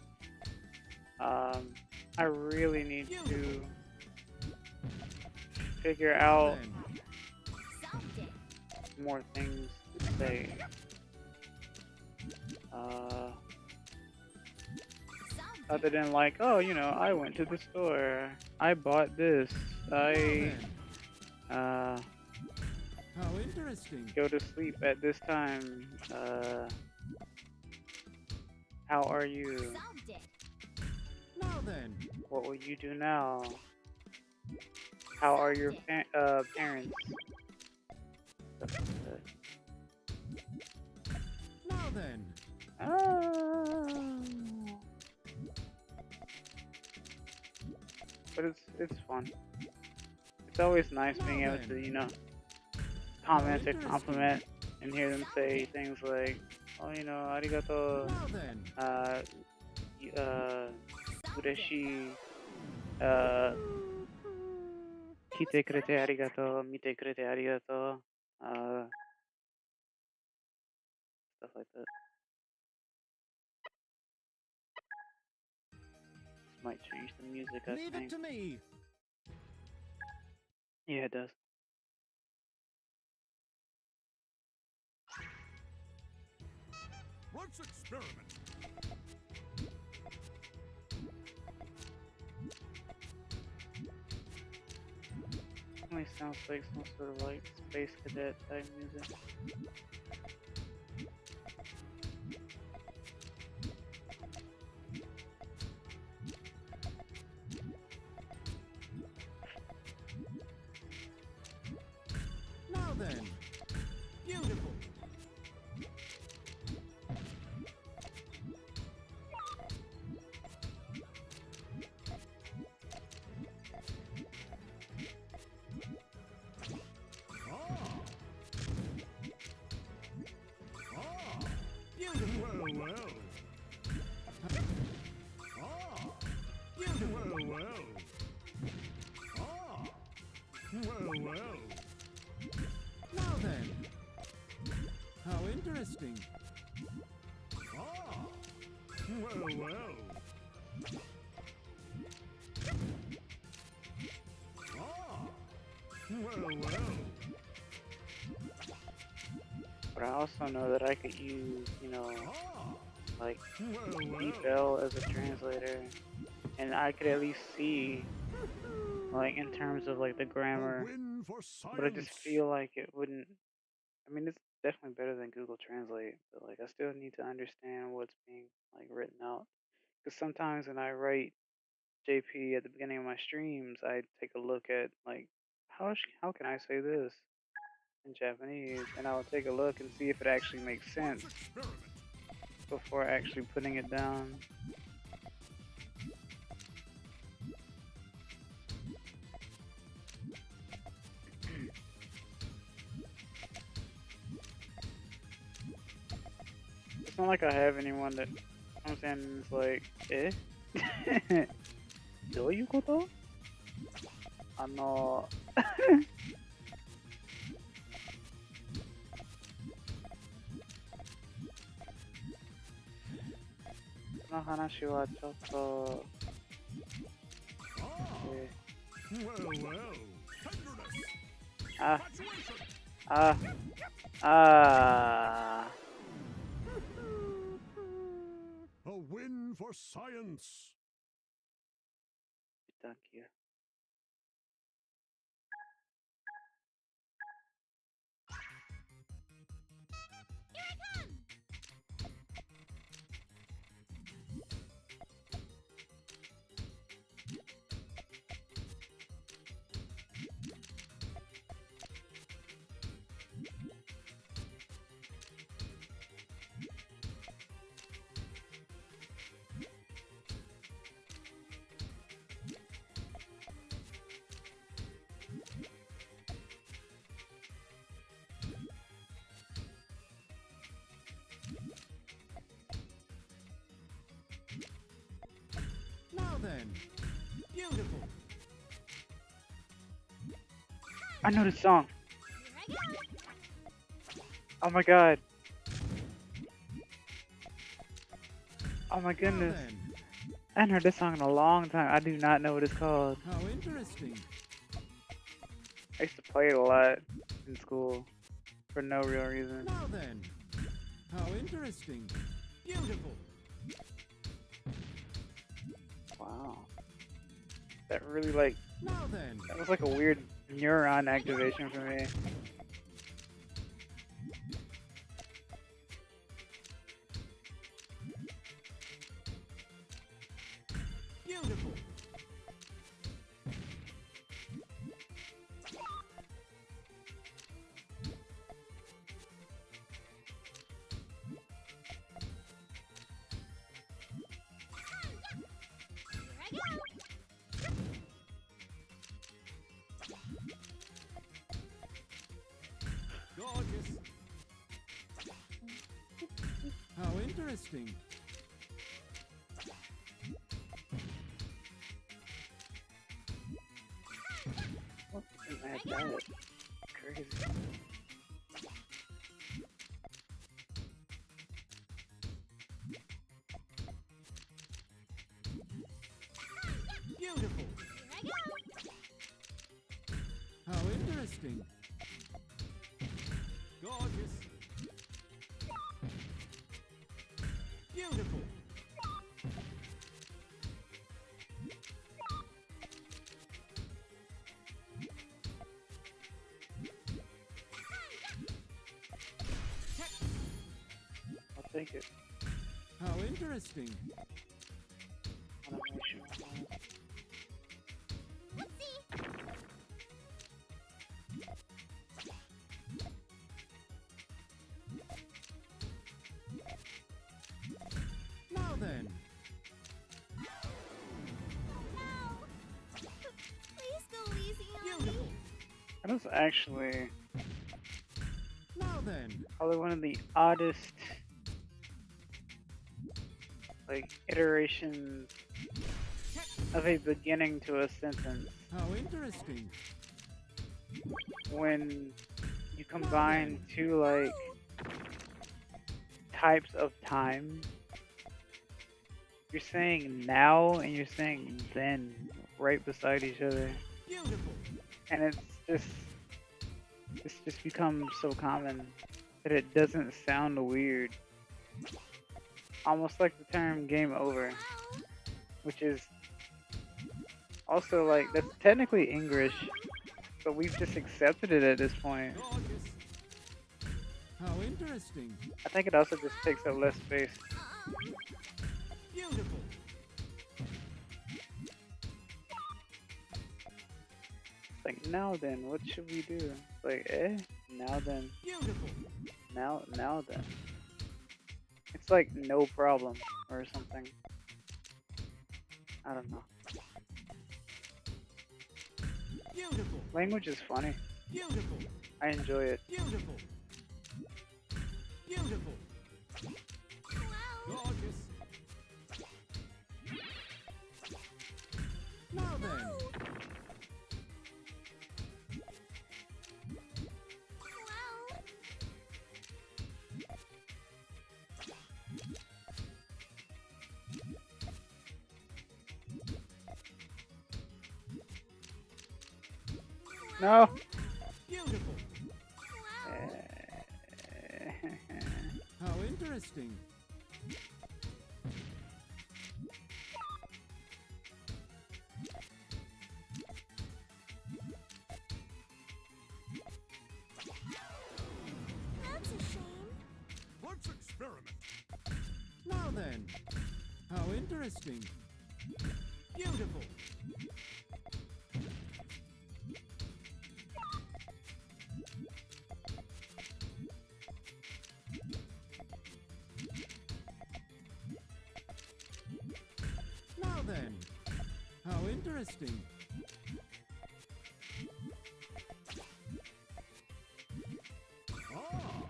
[SPEAKER 1] I really need to figure
[SPEAKER 2] Now
[SPEAKER 1] out
[SPEAKER 2] then.
[SPEAKER 3] Solved it.
[SPEAKER 1] more things to say.
[SPEAKER 3] Solved
[SPEAKER 1] Other than like, oh, you know, I went to the store, I bought this,
[SPEAKER 2] Now
[SPEAKER 1] I
[SPEAKER 2] then.
[SPEAKER 1] uh,
[SPEAKER 2] How interesting.
[SPEAKER 1] go to sleep at this time. How are you?
[SPEAKER 3] Solved it.
[SPEAKER 2] Now then.
[SPEAKER 1] What will you do now? How are your parents? Stuff like that.
[SPEAKER 2] Now then.
[SPEAKER 1] But it's fun. It's always nice being able to, you know, comment or compliment and hear them say things like, oh, you know, arigato,
[SPEAKER 2] Now then.
[SPEAKER 1] ureshi, kite kurete arigato, mite kurete arigato, stuff like that. This might change the music, I
[SPEAKER 2] Leave it
[SPEAKER 1] think.
[SPEAKER 2] to me.
[SPEAKER 1] Yeah, it does.
[SPEAKER 2] Let's experiment.
[SPEAKER 1] definitely sounds like some sort of like space cadet type music.
[SPEAKER 2] Now then. Beautiful. Beautiful. Well, well. Beautiful. Well, well. Well, well. Now then. How interesting. Well, well. Well, well.
[SPEAKER 1] But I also know that I could use, you know, like
[SPEAKER 2] Well,
[SPEAKER 1] DeepL as a translator, and I could at least see, like, in terms of like the
[SPEAKER 2] A
[SPEAKER 1] grammar.
[SPEAKER 2] win for
[SPEAKER 1] But I just
[SPEAKER 2] science.
[SPEAKER 1] feel like it wouldn't. I mean, it's definitely better than Google Translate, but like I still need to understand what's being like written out. Because sometimes when I write JP at the beginning of my streams, I take a look at like how can I say this in Japanese, and I'll take a look and see if it actually makes sense
[SPEAKER 2] Let's experiment.
[SPEAKER 1] before actually putting it down. It's not like I have anyone that I'm saying is like, eh? どういうこと？その話はちょっと、え
[SPEAKER 2] Well, well. Tenderness.
[SPEAKER 1] あ、
[SPEAKER 2] Infatuation.
[SPEAKER 1] あ、あ
[SPEAKER 2] A win for science.
[SPEAKER 1] Thank you.
[SPEAKER 2] Now then. Beautiful.
[SPEAKER 1] I know this song.
[SPEAKER 3] Here I go.
[SPEAKER 1] Oh my god. Oh my
[SPEAKER 2] Now
[SPEAKER 1] goodness.
[SPEAKER 2] then.
[SPEAKER 1] I haven't heard this song in a long time. I do not know what it's called.
[SPEAKER 2] How interesting.
[SPEAKER 1] I used to play it a lot in school for no real reason.
[SPEAKER 2] Now then. How interesting. Beautiful.
[SPEAKER 1] Wow. That really like,
[SPEAKER 2] Now then.
[SPEAKER 1] that was like a weird neuron activation for me.
[SPEAKER 2] Beautiful.
[SPEAKER 3] Here I go.
[SPEAKER 2] Gorgeous. How interesting.
[SPEAKER 1] What is that? Crazy.
[SPEAKER 2] Beautiful.
[SPEAKER 3] Here I go.
[SPEAKER 2] How interesting. Gorgeous. Beautiful.
[SPEAKER 1] take it.
[SPEAKER 2] How interesting.
[SPEAKER 1] Animation.
[SPEAKER 3] Let's see.
[SPEAKER 2] Now then.
[SPEAKER 3] No. Please go easy on me.
[SPEAKER 2] Beautiful.
[SPEAKER 1] That was actually
[SPEAKER 2] Now then.
[SPEAKER 1] probably one of the oddest like iterations of a beginning to a sentence
[SPEAKER 2] How interesting.
[SPEAKER 1] when you combine two like types of time. You're saying now and you're saying then right beside each other.
[SPEAKER 2] Beautiful.
[SPEAKER 1] And it's just become so common that it doesn't sound weird. Almost like the term game over,
[SPEAKER 3] Wow.
[SPEAKER 1] which is also like that's technically English, but we've just accepted it at this point.
[SPEAKER 2] Gorgeous. How interesting.
[SPEAKER 1] I think it also just takes up less space.
[SPEAKER 2] Beautiful.
[SPEAKER 1] It's like now then, what should we do? It's like now then,
[SPEAKER 2] Beautiful.
[SPEAKER 1] now then. It's like no problem or something. I don't know.
[SPEAKER 2] Beautiful.
[SPEAKER 1] Language is funny.
[SPEAKER 2] Beautiful.
[SPEAKER 1] I enjoy it.
[SPEAKER 2] Beautiful. Beautiful.
[SPEAKER 3] Wow.
[SPEAKER 2] Gorgeous. Now then.
[SPEAKER 3] Wow.
[SPEAKER 1] No.
[SPEAKER 2] Beautiful.
[SPEAKER 3] Wow.
[SPEAKER 2] How interesting.
[SPEAKER 3] That's a shame.
[SPEAKER 2] Let's experiment. Now then. How interesting. Beautiful. Now then. How interesting. Ah.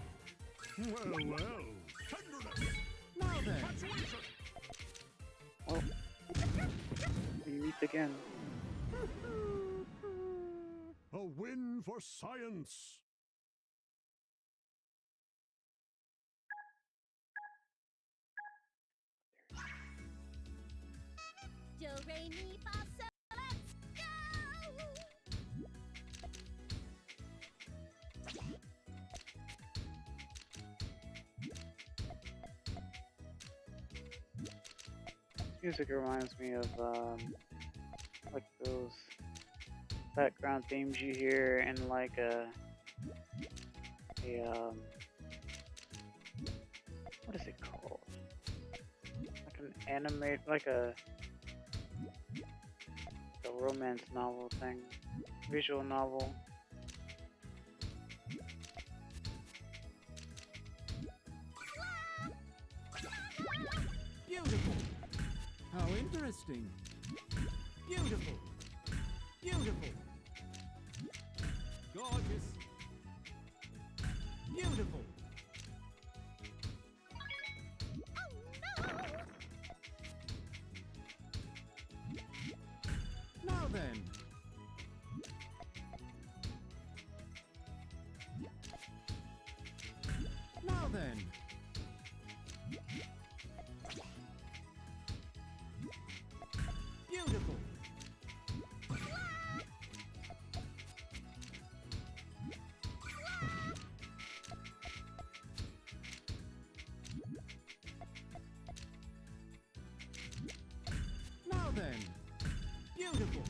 [SPEAKER 2] Well, well. Tenderness. Now then.
[SPEAKER 1] Well, we meet again.
[SPEAKER 2] A win for science.
[SPEAKER 3] Do re mi fa so. Let's go.
[SPEAKER 1] Music reminds me of like those background themes you hear in like a what is it called? Like an animate, like a romance novel thing, visual novel.
[SPEAKER 2] Beautiful. How interesting. Beautiful. Beautiful. Gorgeous. Beautiful.
[SPEAKER 3] Oh no.
[SPEAKER 2] Now then. Now then. Beautiful. Now then. Beautiful.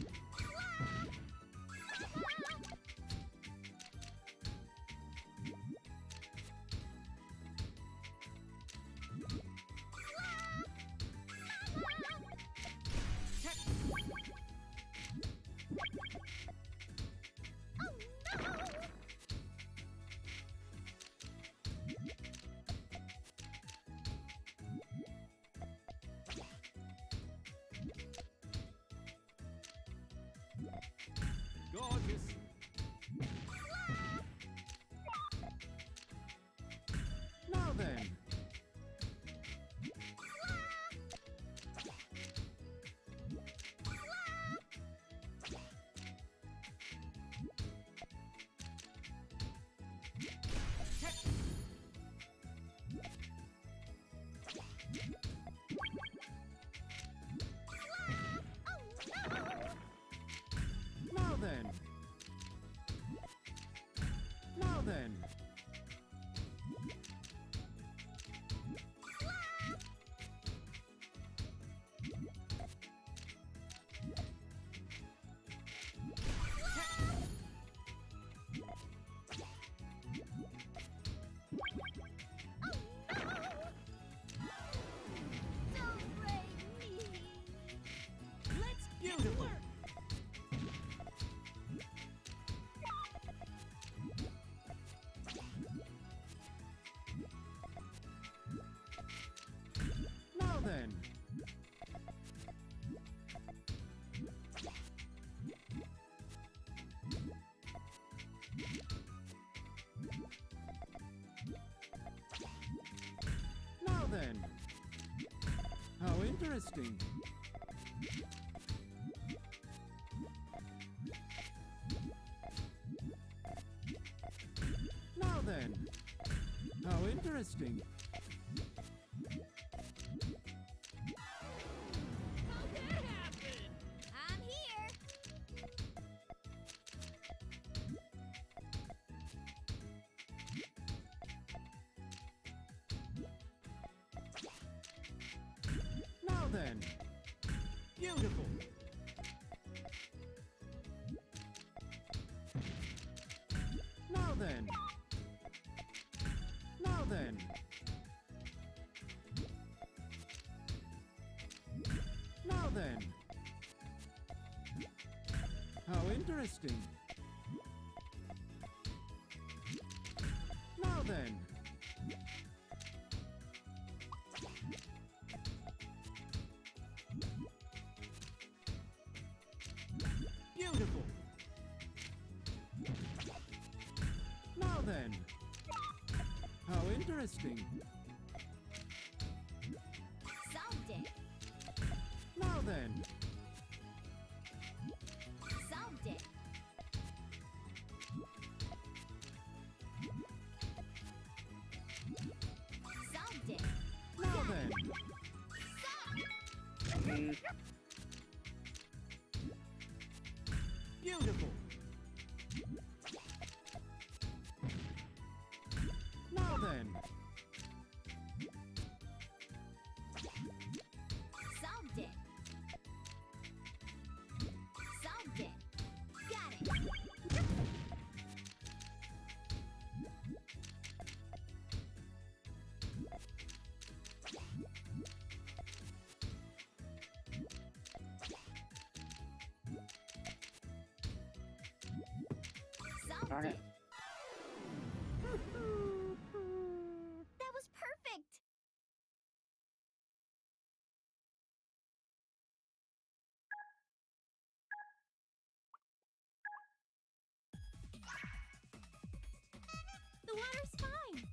[SPEAKER 2] then. Now then. Now then.
[SPEAKER 3] Don't break me.
[SPEAKER 4] Let's get to
[SPEAKER 2] Beautiful.
[SPEAKER 4] work.
[SPEAKER 2] Now then. Now then. How interesting. Now then. How interesting.
[SPEAKER 4] How'd that happen?
[SPEAKER 3] I'm here.
[SPEAKER 2] Now then. Beautiful. Now then. Now then. Now then. How interesting. Now then. Beautiful. Now then. How interesting.
[SPEAKER 3] Solved it.
[SPEAKER 2] Now then.
[SPEAKER 3] Solved it. Solved it.
[SPEAKER 2] Now then.
[SPEAKER 1] Mm,
[SPEAKER 2] Beautiful. Now then.
[SPEAKER 3] Solved it. Solved it. Got it. Solved
[SPEAKER 1] Darn
[SPEAKER 3] it.
[SPEAKER 1] it.
[SPEAKER 3] That was perfect. The water's fine.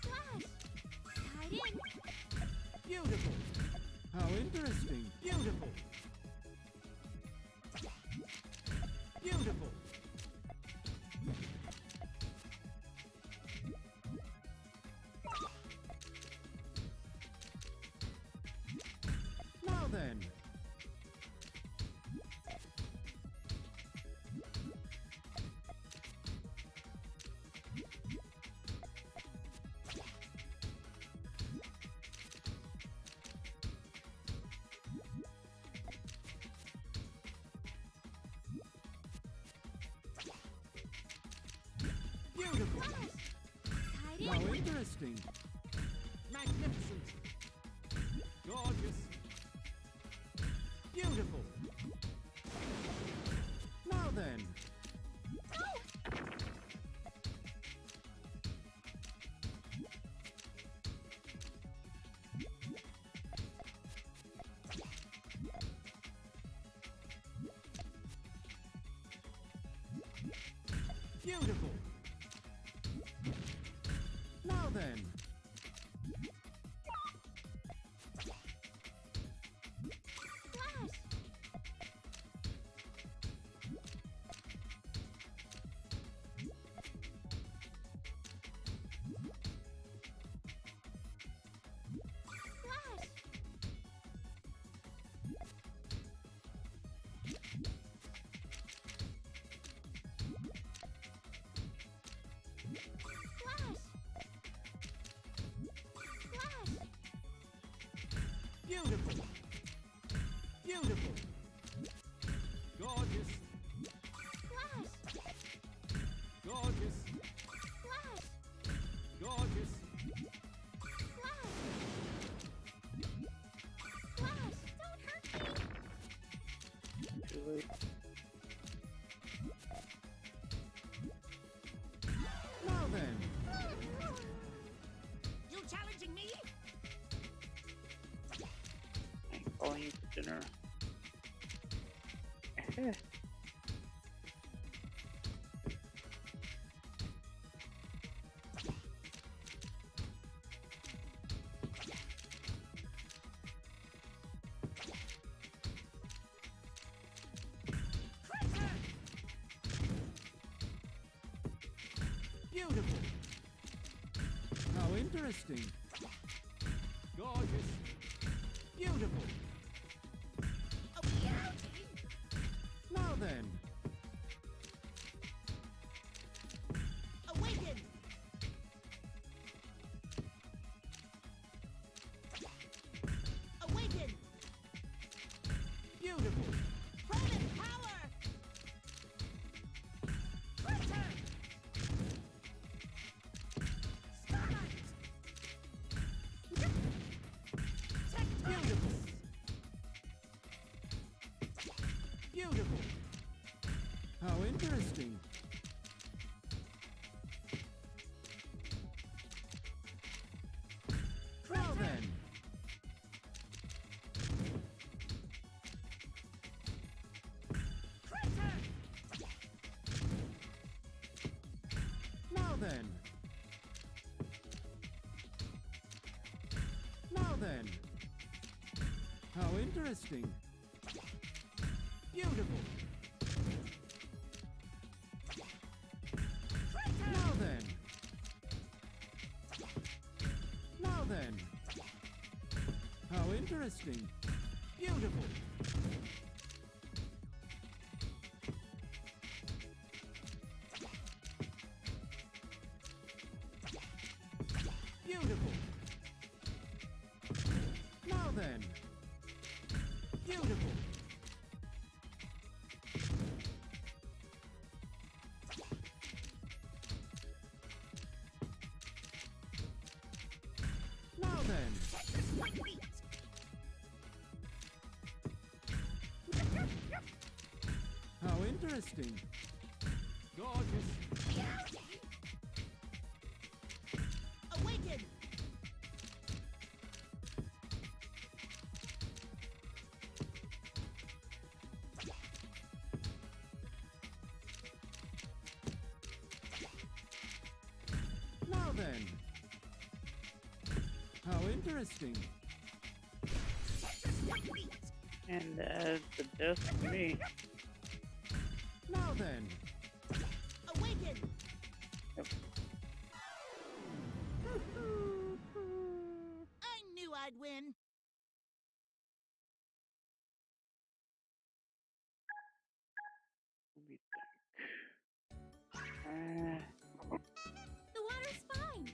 [SPEAKER 3] Splash. Tied in.
[SPEAKER 2] Beautiful. How interesting. Beautiful. Beautiful. Now then. Beautiful.
[SPEAKER 3] Tied in.
[SPEAKER 2] How interesting. Magnificent. Gorgeous. Beautiful. Beautiful. Gorgeous.
[SPEAKER 3] Flash!
[SPEAKER 2] Gorgeous.
[SPEAKER 3] Flash!
[SPEAKER 2] Gorgeous.
[SPEAKER 3] Flash! Flash! Don't hurt me!
[SPEAKER 1] Too late.
[SPEAKER 2] Now then.
[SPEAKER 4] You challenging me?
[SPEAKER 1] I'm calling you for dinner.
[SPEAKER 2] Beautiful. How interesting. Gorgeous. Beautiful.
[SPEAKER 4] A beauty!
[SPEAKER 2] Now then.
[SPEAKER 4] Awaken! Awaken!
[SPEAKER 2] Beautiful.
[SPEAKER 4] Permanent power! Traitor! Starlight! Tectonic!
[SPEAKER 2] Beautiful. Beautiful. How interesting. Now then.
[SPEAKER 4] Traitor!
[SPEAKER 2] Now then. Now then. How interesting. Beautiful.
[SPEAKER 4] Traitor!
[SPEAKER 2] Now then. Now then. How interesting. Beautiful. Beautiful. Now then. Beautiful. Now then.
[SPEAKER 4] Tetris complete!
[SPEAKER 2] How interesting. Gorgeous.
[SPEAKER 4] Beauty! Awaken!
[SPEAKER 2] Now then. How interesting.
[SPEAKER 4] Tetris complete!
[SPEAKER 1] And that's the death of me.
[SPEAKER 2] Now then.
[SPEAKER 4] Awaken!
[SPEAKER 1] Yep.
[SPEAKER 4] I knew I'd win.
[SPEAKER 1] Let me think.
[SPEAKER 3] The water's fine!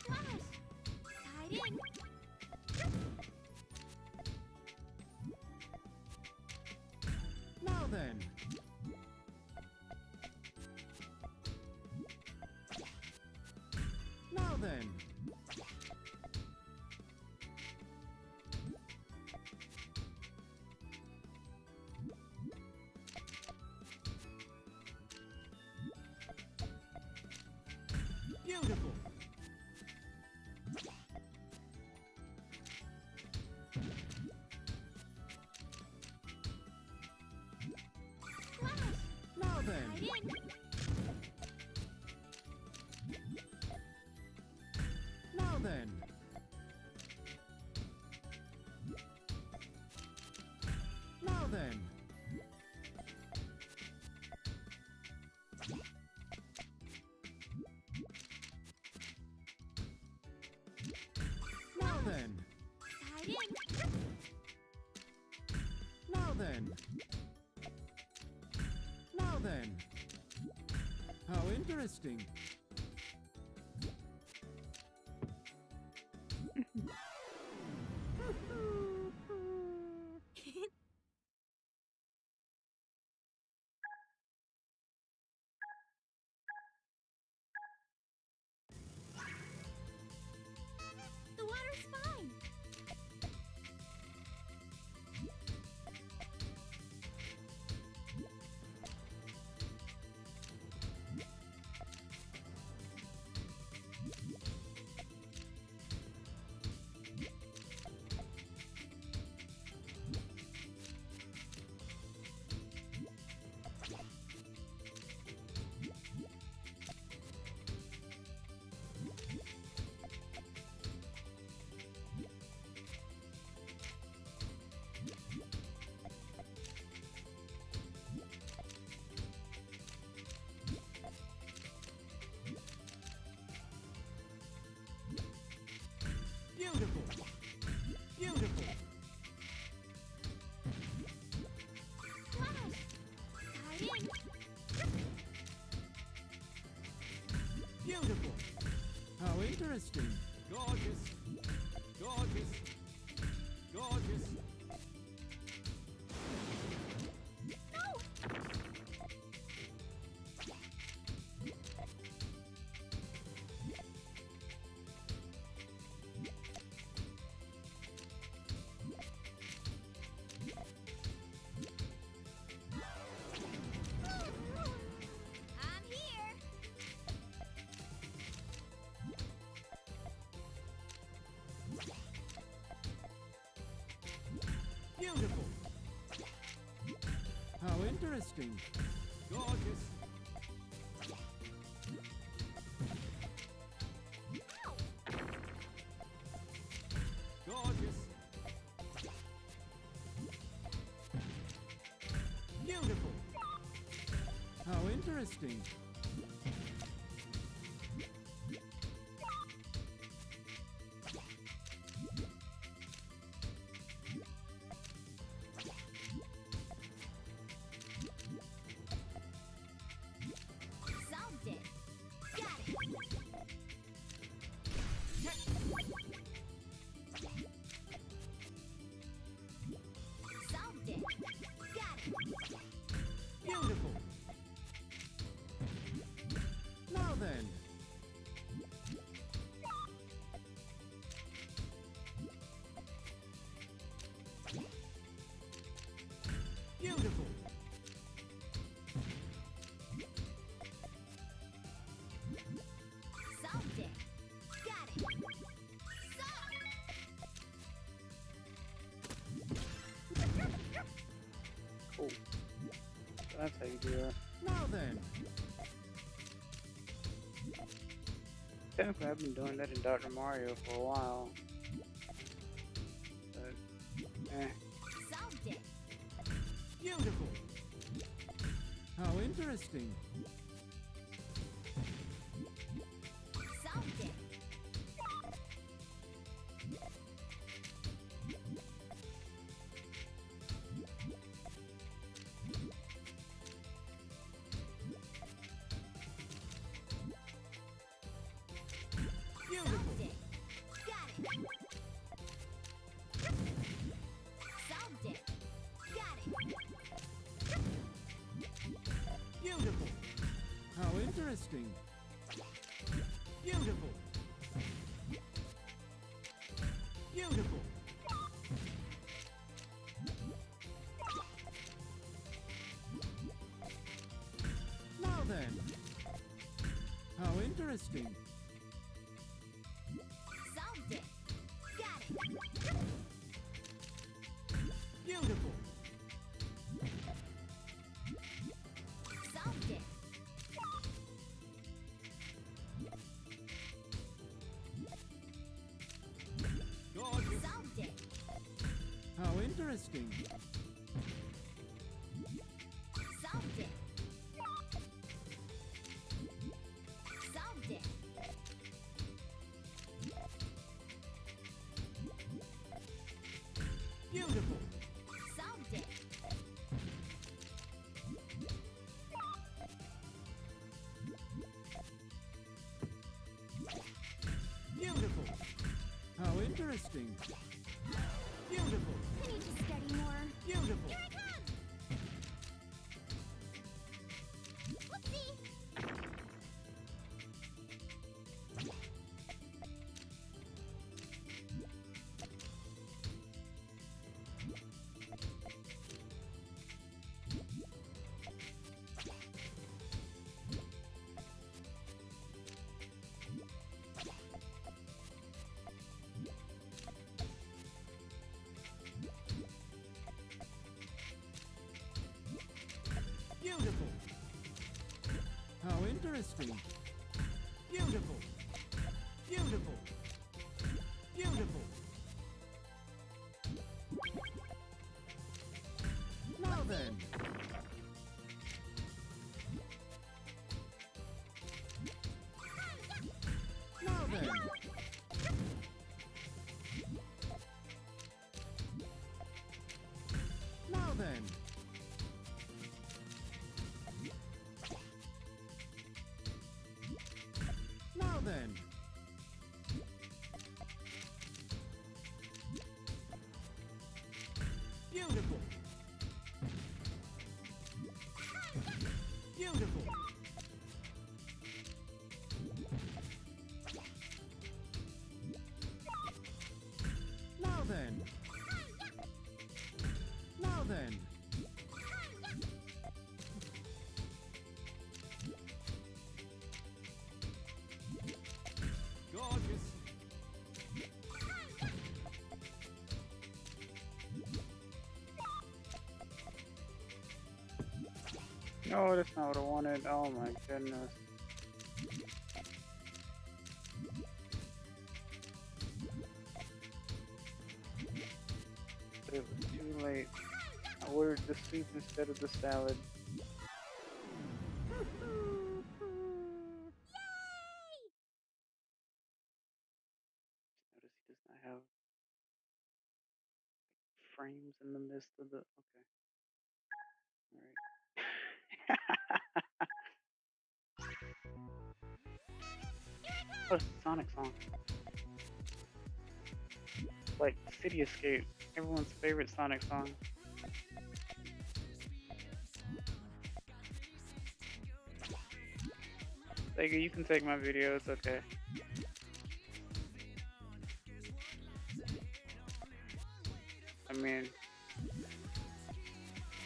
[SPEAKER 3] Flash! Tied in!
[SPEAKER 2] Now then. Now then. Beautiful.
[SPEAKER 3] Flash!
[SPEAKER 2] Now then.
[SPEAKER 3] Tied in!
[SPEAKER 2] interesting.
[SPEAKER 3] The water's fine.
[SPEAKER 2] Beautiful. Beautiful.
[SPEAKER 3] Splash. Slide in.
[SPEAKER 2] Beautiful. How interesting. Gorgeous. Gorgeous. Gorgeous.
[SPEAKER 3] No. I'm here.
[SPEAKER 2] Beautiful. How interesting. Gorgeous.
[SPEAKER 3] Ow.
[SPEAKER 2] Gorgeous. Beautiful. How interesting.
[SPEAKER 3] Solved it. Got it. Solved it. Got it.
[SPEAKER 2] Beautiful. Now then. Beautiful.
[SPEAKER 3] Solved it. Got it. Solved.
[SPEAKER 1] Cool. That's how you do that.
[SPEAKER 2] Now then.
[SPEAKER 1] Technically, I've been doing that in Dr. Mario for a while. But,
[SPEAKER 3] Solved it.
[SPEAKER 2] Beautiful. How interesting.
[SPEAKER 3] Solved it.
[SPEAKER 2] Beautiful.
[SPEAKER 3] Solved it. Got it. Solved it. Got it.
[SPEAKER 2] Beautiful. How interesting. Beautiful. Beautiful. Now then. How interesting.
[SPEAKER 3] Solved it. Got it.
[SPEAKER 2] Beautiful.
[SPEAKER 3] Solved it.
[SPEAKER 2] Gorgeous.
[SPEAKER 3] Solved it.
[SPEAKER 2] How interesting.
[SPEAKER 3] Solved it. Solved it.
[SPEAKER 2] Beautiful.
[SPEAKER 3] Solved it.
[SPEAKER 2] interesting. Beautiful.
[SPEAKER 3] I need to study more.
[SPEAKER 2] Beautiful.
[SPEAKER 3] Here I come! Whoopsie!
[SPEAKER 2] Beautiful. How interesting. Beautiful. Beautiful. Beautiful. Now then. Now then. Now then. Now then. Beautiful. Beautiful. Now then. Now then. Gorgeous.
[SPEAKER 1] No, that's not what I wanted. Oh my goodness. But it was too late. I ordered the soup instead of the salad. Notice he does not have frames in the midst of the. Okay. Alright. Oh, it's a Sonic song. Like City Escape, everyone's favorite Sonic song. Sega, you can take my video, it's okay. I mean,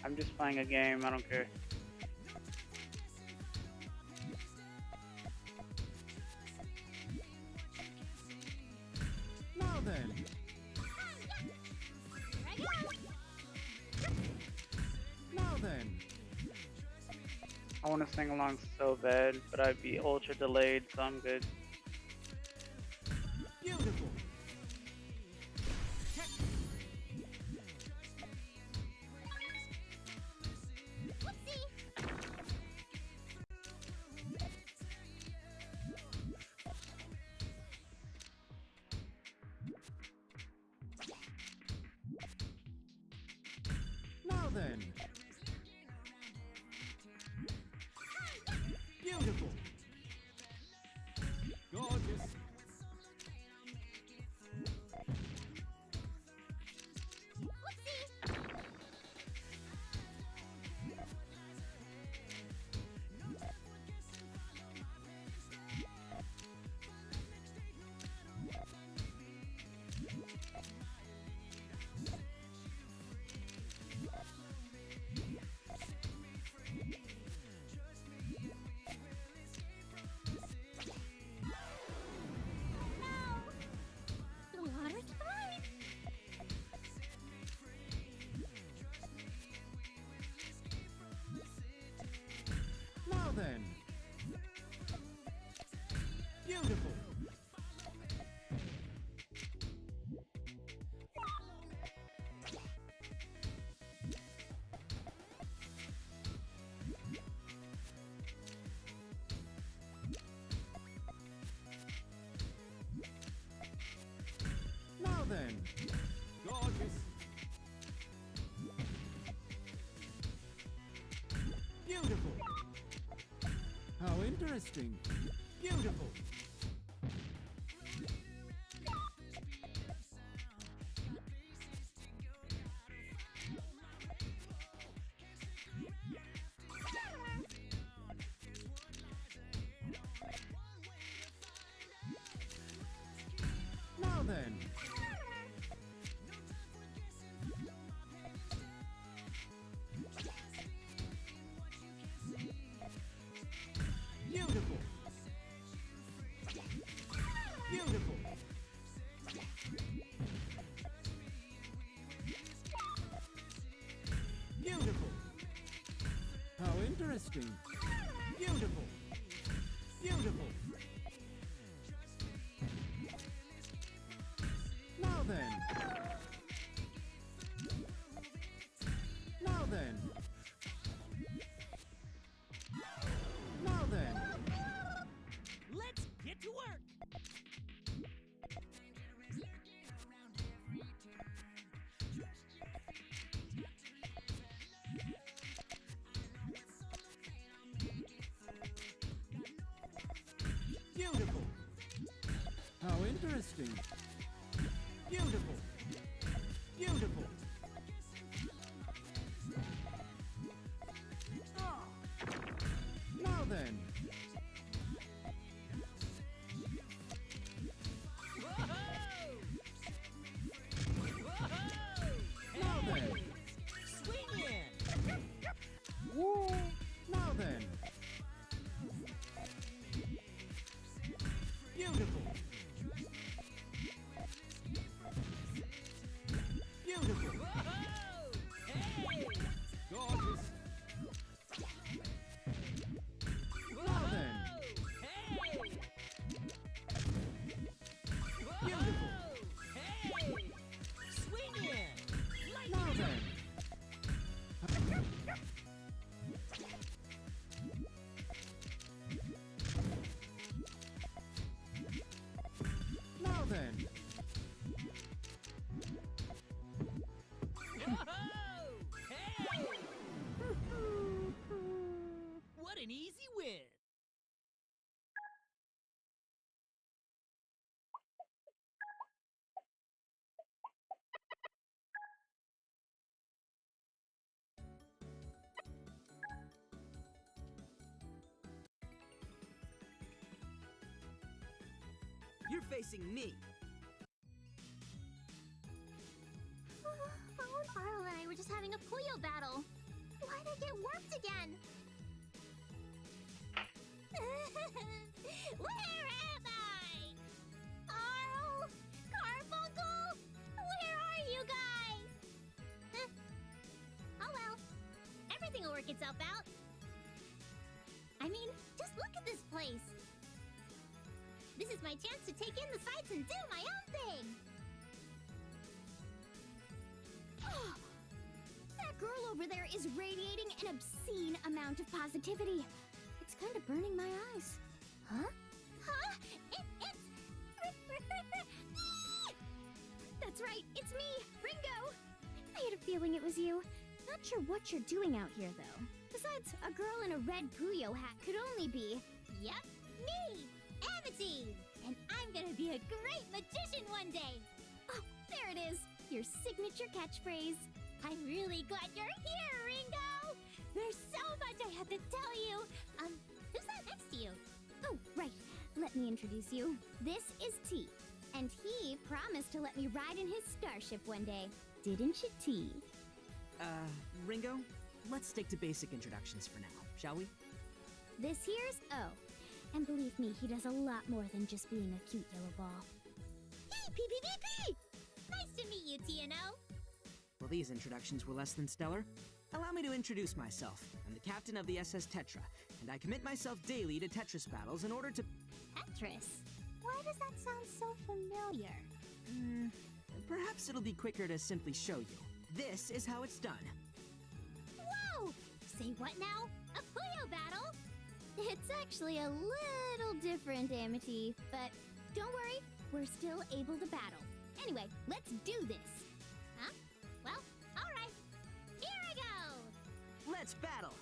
[SPEAKER 1] I'm just playing a game, I don't care.
[SPEAKER 2] Now then.
[SPEAKER 3] Here I go!
[SPEAKER 2] Now then.
[SPEAKER 1] I want to sing along so bad, but I'd be ultra delayed, so I'm good.
[SPEAKER 2] Beautiful.
[SPEAKER 3] Whoopsie!
[SPEAKER 2] Now then. Beautiful. Gorgeous.
[SPEAKER 3] Whoopsie! The water's fine!
[SPEAKER 2] Now then. Beautiful. Now then. Gorgeous. Beautiful. How interesting. Beautiful. interesting. Beautiful. Beautiful. Now then. Now then. Now then.
[SPEAKER 4] Let's get to work.
[SPEAKER 2] Beautiful. How interesting. Beautiful. Beautiful. Ah. Now then. Now then.
[SPEAKER 4] Swing in.
[SPEAKER 1] Woo!
[SPEAKER 2] Now then. Beautiful. Beautiful.
[SPEAKER 4] Hey.
[SPEAKER 2] Gorgeous. Now then.
[SPEAKER 4] Hey.
[SPEAKER 2] Beautiful.
[SPEAKER 4] Hey. Swing in.
[SPEAKER 2] Now then. Now then.
[SPEAKER 4] Hey. What an easy win.
[SPEAKER 5] You're facing me.
[SPEAKER 3] Arl and I were just having a Puyo battle. Why'd I get warped again? Where am I? Arl? Carbuncle? Where are you guys? Oh well. Everything will work itself out. I mean, just look at this place. This is my chance to take in the sights and do my own thing. That girl over there is radiating an obscene amount of positivity. It's kind of burning my eyes. Huh? Huh? That's right, it's me, Ringo. I had a feeling it was you. Not sure what you're doing out here, though. Besides, a girl in a red Puyo hat could only be... Yep, me, Amity. And I'm gonna be a great magician one day. Oh, there it is, your signature catchphrase. I'm really glad you're here, Ringo! There's so much I have to tell you. Who's that next to you? Oh, right. Let me introduce you. This is T, and he promised to let me ride in his starship one day. Didn't you, T?
[SPEAKER 5] Ringo, let's stick to basic introductions for now, shall we?
[SPEAKER 3] This here's O. And believe me, he does a lot more than just being a cute yellow ball. Hey, PPPP! Nice to meet you, TNO.
[SPEAKER 5] Well, these introductions were less than stellar. Allow me to introduce myself. I'm the captain of the SS Tetra, and I commit myself daily to Tetris battles in order to...
[SPEAKER 3] Tetris? Why does that sound so familiar?
[SPEAKER 5] Perhaps it'll be quicker to simply show you. This is how it's done.
[SPEAKER 3] Whoa! Say what now? A Puyo battle? It's actually a little different, Amity, but don't worry, we're still able to battle. Anyway, let's do this. Huh? Well, all right. Here I go!
[SPEAKER 5] Let's battle!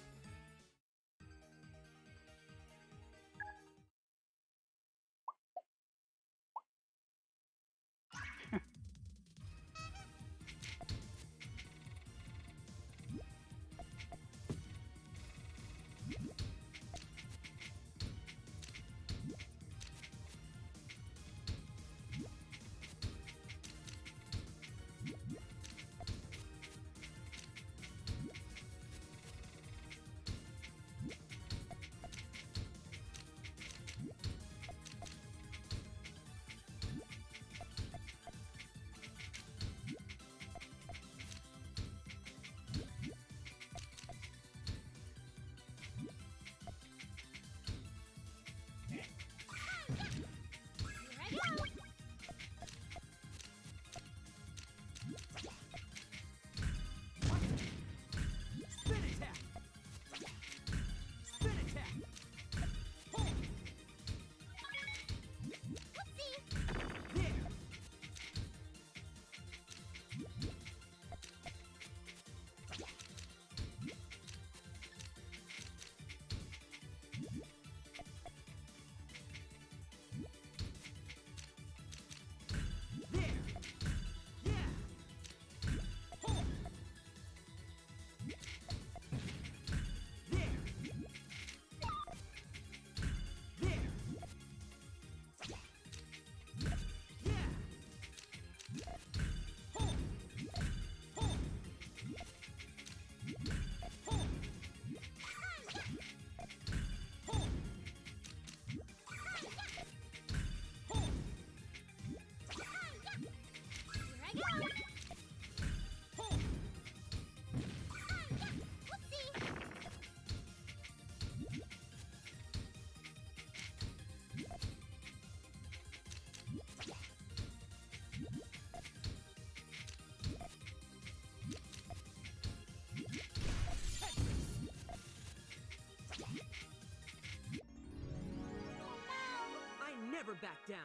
[SPEAKER 5] never back down.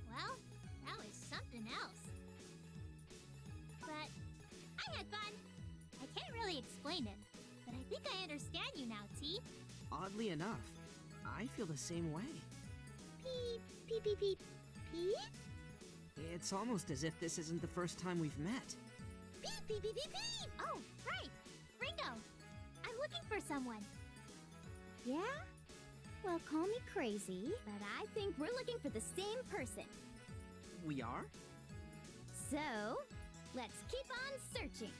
[SPEAKER 3] Well, that was something else. But I had fun. I can't really explain it, but I think I understand you now, T.
[SPEAKER 5] Oddly enough, I feel the same way.
[SPEAKER 3] Peep, peep, peep, peep, peep,
[SPEAKER 5] It's almost as if this isn't the first time we've met.
[SPEAKER 3] peep, peep, peep, peep, peep. Oh, right, Ringo. I'm looking for someone. Yeah? Well, call me crazy, but I think we're looking for the same person.
[SPEAKER 5] We are?
[SPEAKER 3] So, let's keep on searching.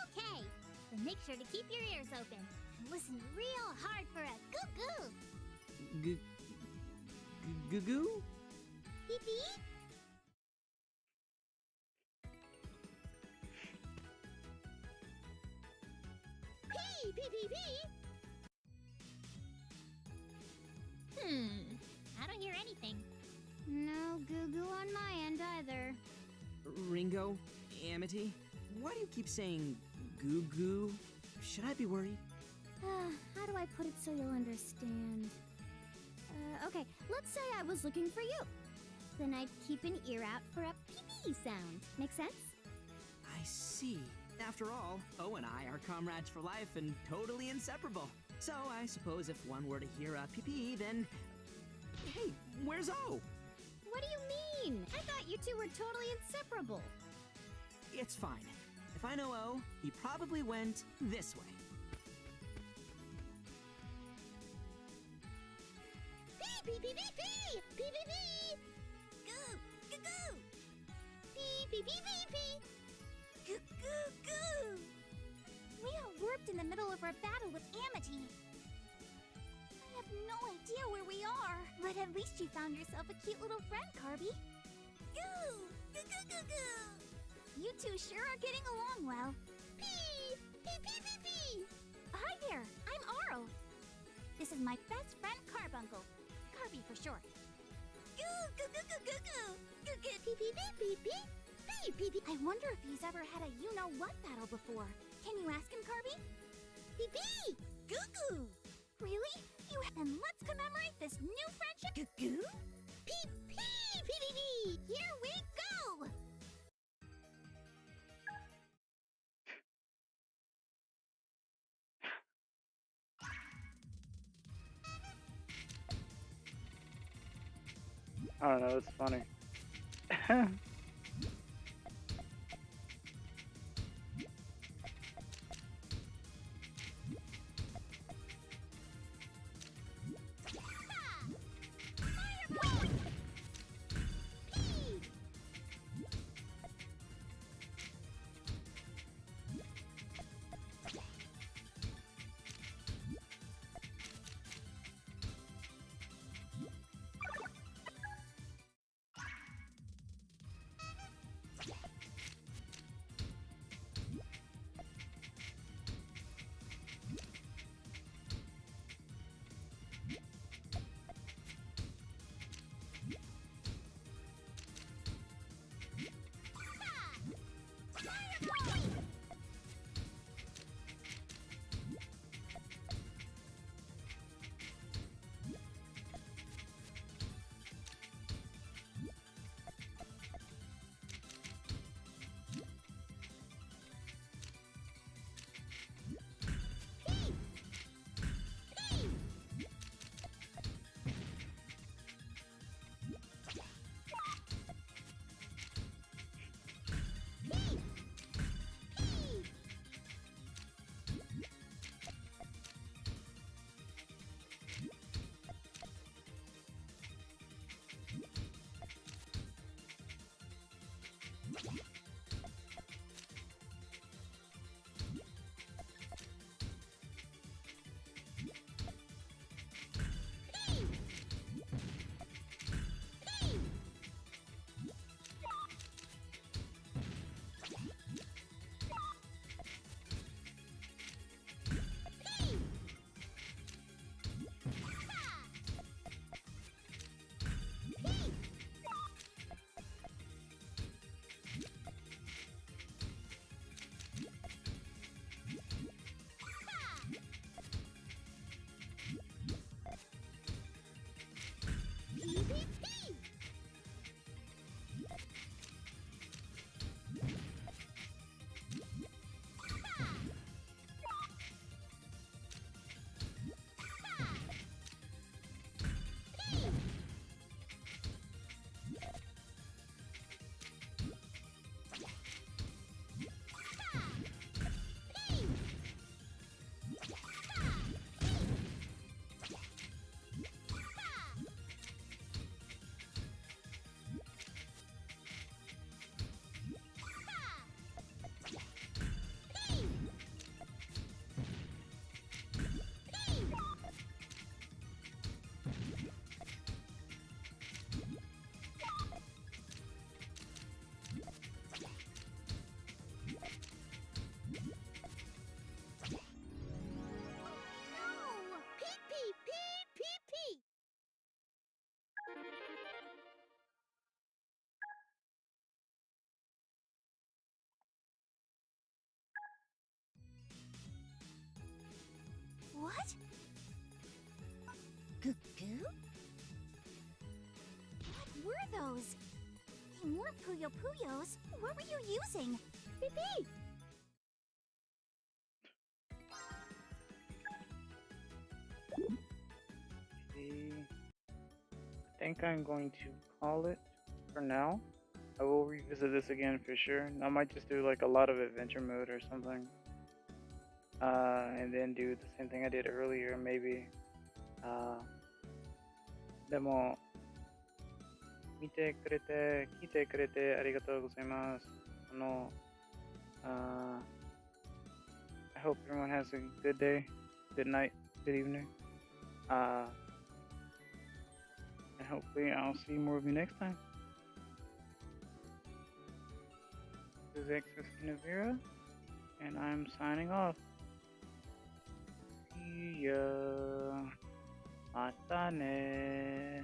[SPEAKER 3] Okay, then make sure to keep your ears open and listen real hard for a goo-goo.
[SPEAKER 5] Goo?
[SPEAKER 3] Pee-pee? Pee, pee, pee, pee. I don't hear anything. No goo-goo on my end either.
[SPEAKER 5] Ringo? Amity? Why do you keep saying goo? Should I be worried?
[SPEAKER 3] How do I put it so you'll understand? Okay, let's say I was looking for you. Then I'd keep an ear out for a pee-pee sound. Make sense?
[SPEAKER 5] I see. After all, O and I are comrades for life and totally inseparable. So I suppose if one were to hear a pee-pee, then... Hey, where's O?
[SPEAKER 3] What do you mean? I thought you two were totally inseparable.
[SPEAKER 5] It's fine. If I know O, he probably went this way.
[SPEAKER 3] Pee, pee, pee, pee, pee! Pee, pee, pee! Goo! Goo, goo! Pee, pee, pee, pee, pee! Goo, goo, goo! We got warped in the middle of our battle with Amity. I have no idea where we are. But at least you found yourself a cute little friend, Carby. Goo! Goo, goo, goo, goo! You two sure are getting along well. Pee! Pee, pee, pee, pee! Hi there, I'm Arl. This is my best friend, Carbuncle. Carby for short. Goo, goo, goo, goo, goo, goo! Goo, goo, pee, pee, pee, pee, pee! Pee, pee, pee! I wonder if he's ever had a you-know-what battle before. Can you ask him, Carby? Pee, pee! Goo, goo! Really? Then let's commemorate this new friendship. Goo, goo! Pee, pee, pee, pee, pee! Here we go!
[SPEAKER 1] I don't know, it's funny.
[SPEAKER 3] Fireball! Pee! were Puyo Puyos, what were you using? Beep.
[SPEAKER 1] Okay. I think I'm going to call it for now. I will revisit this again for sure. I might just do like a lot of adventure mode or something. And then do the same thing I did earlier, maybe. でも、見てくれて、聞いてくれてありがとうございます。I hope everyone has a good day, good night, good evening. And hopefully I'll see more of you next time. This is Xskinavera, and I'm signing off. See ya. Mata ne.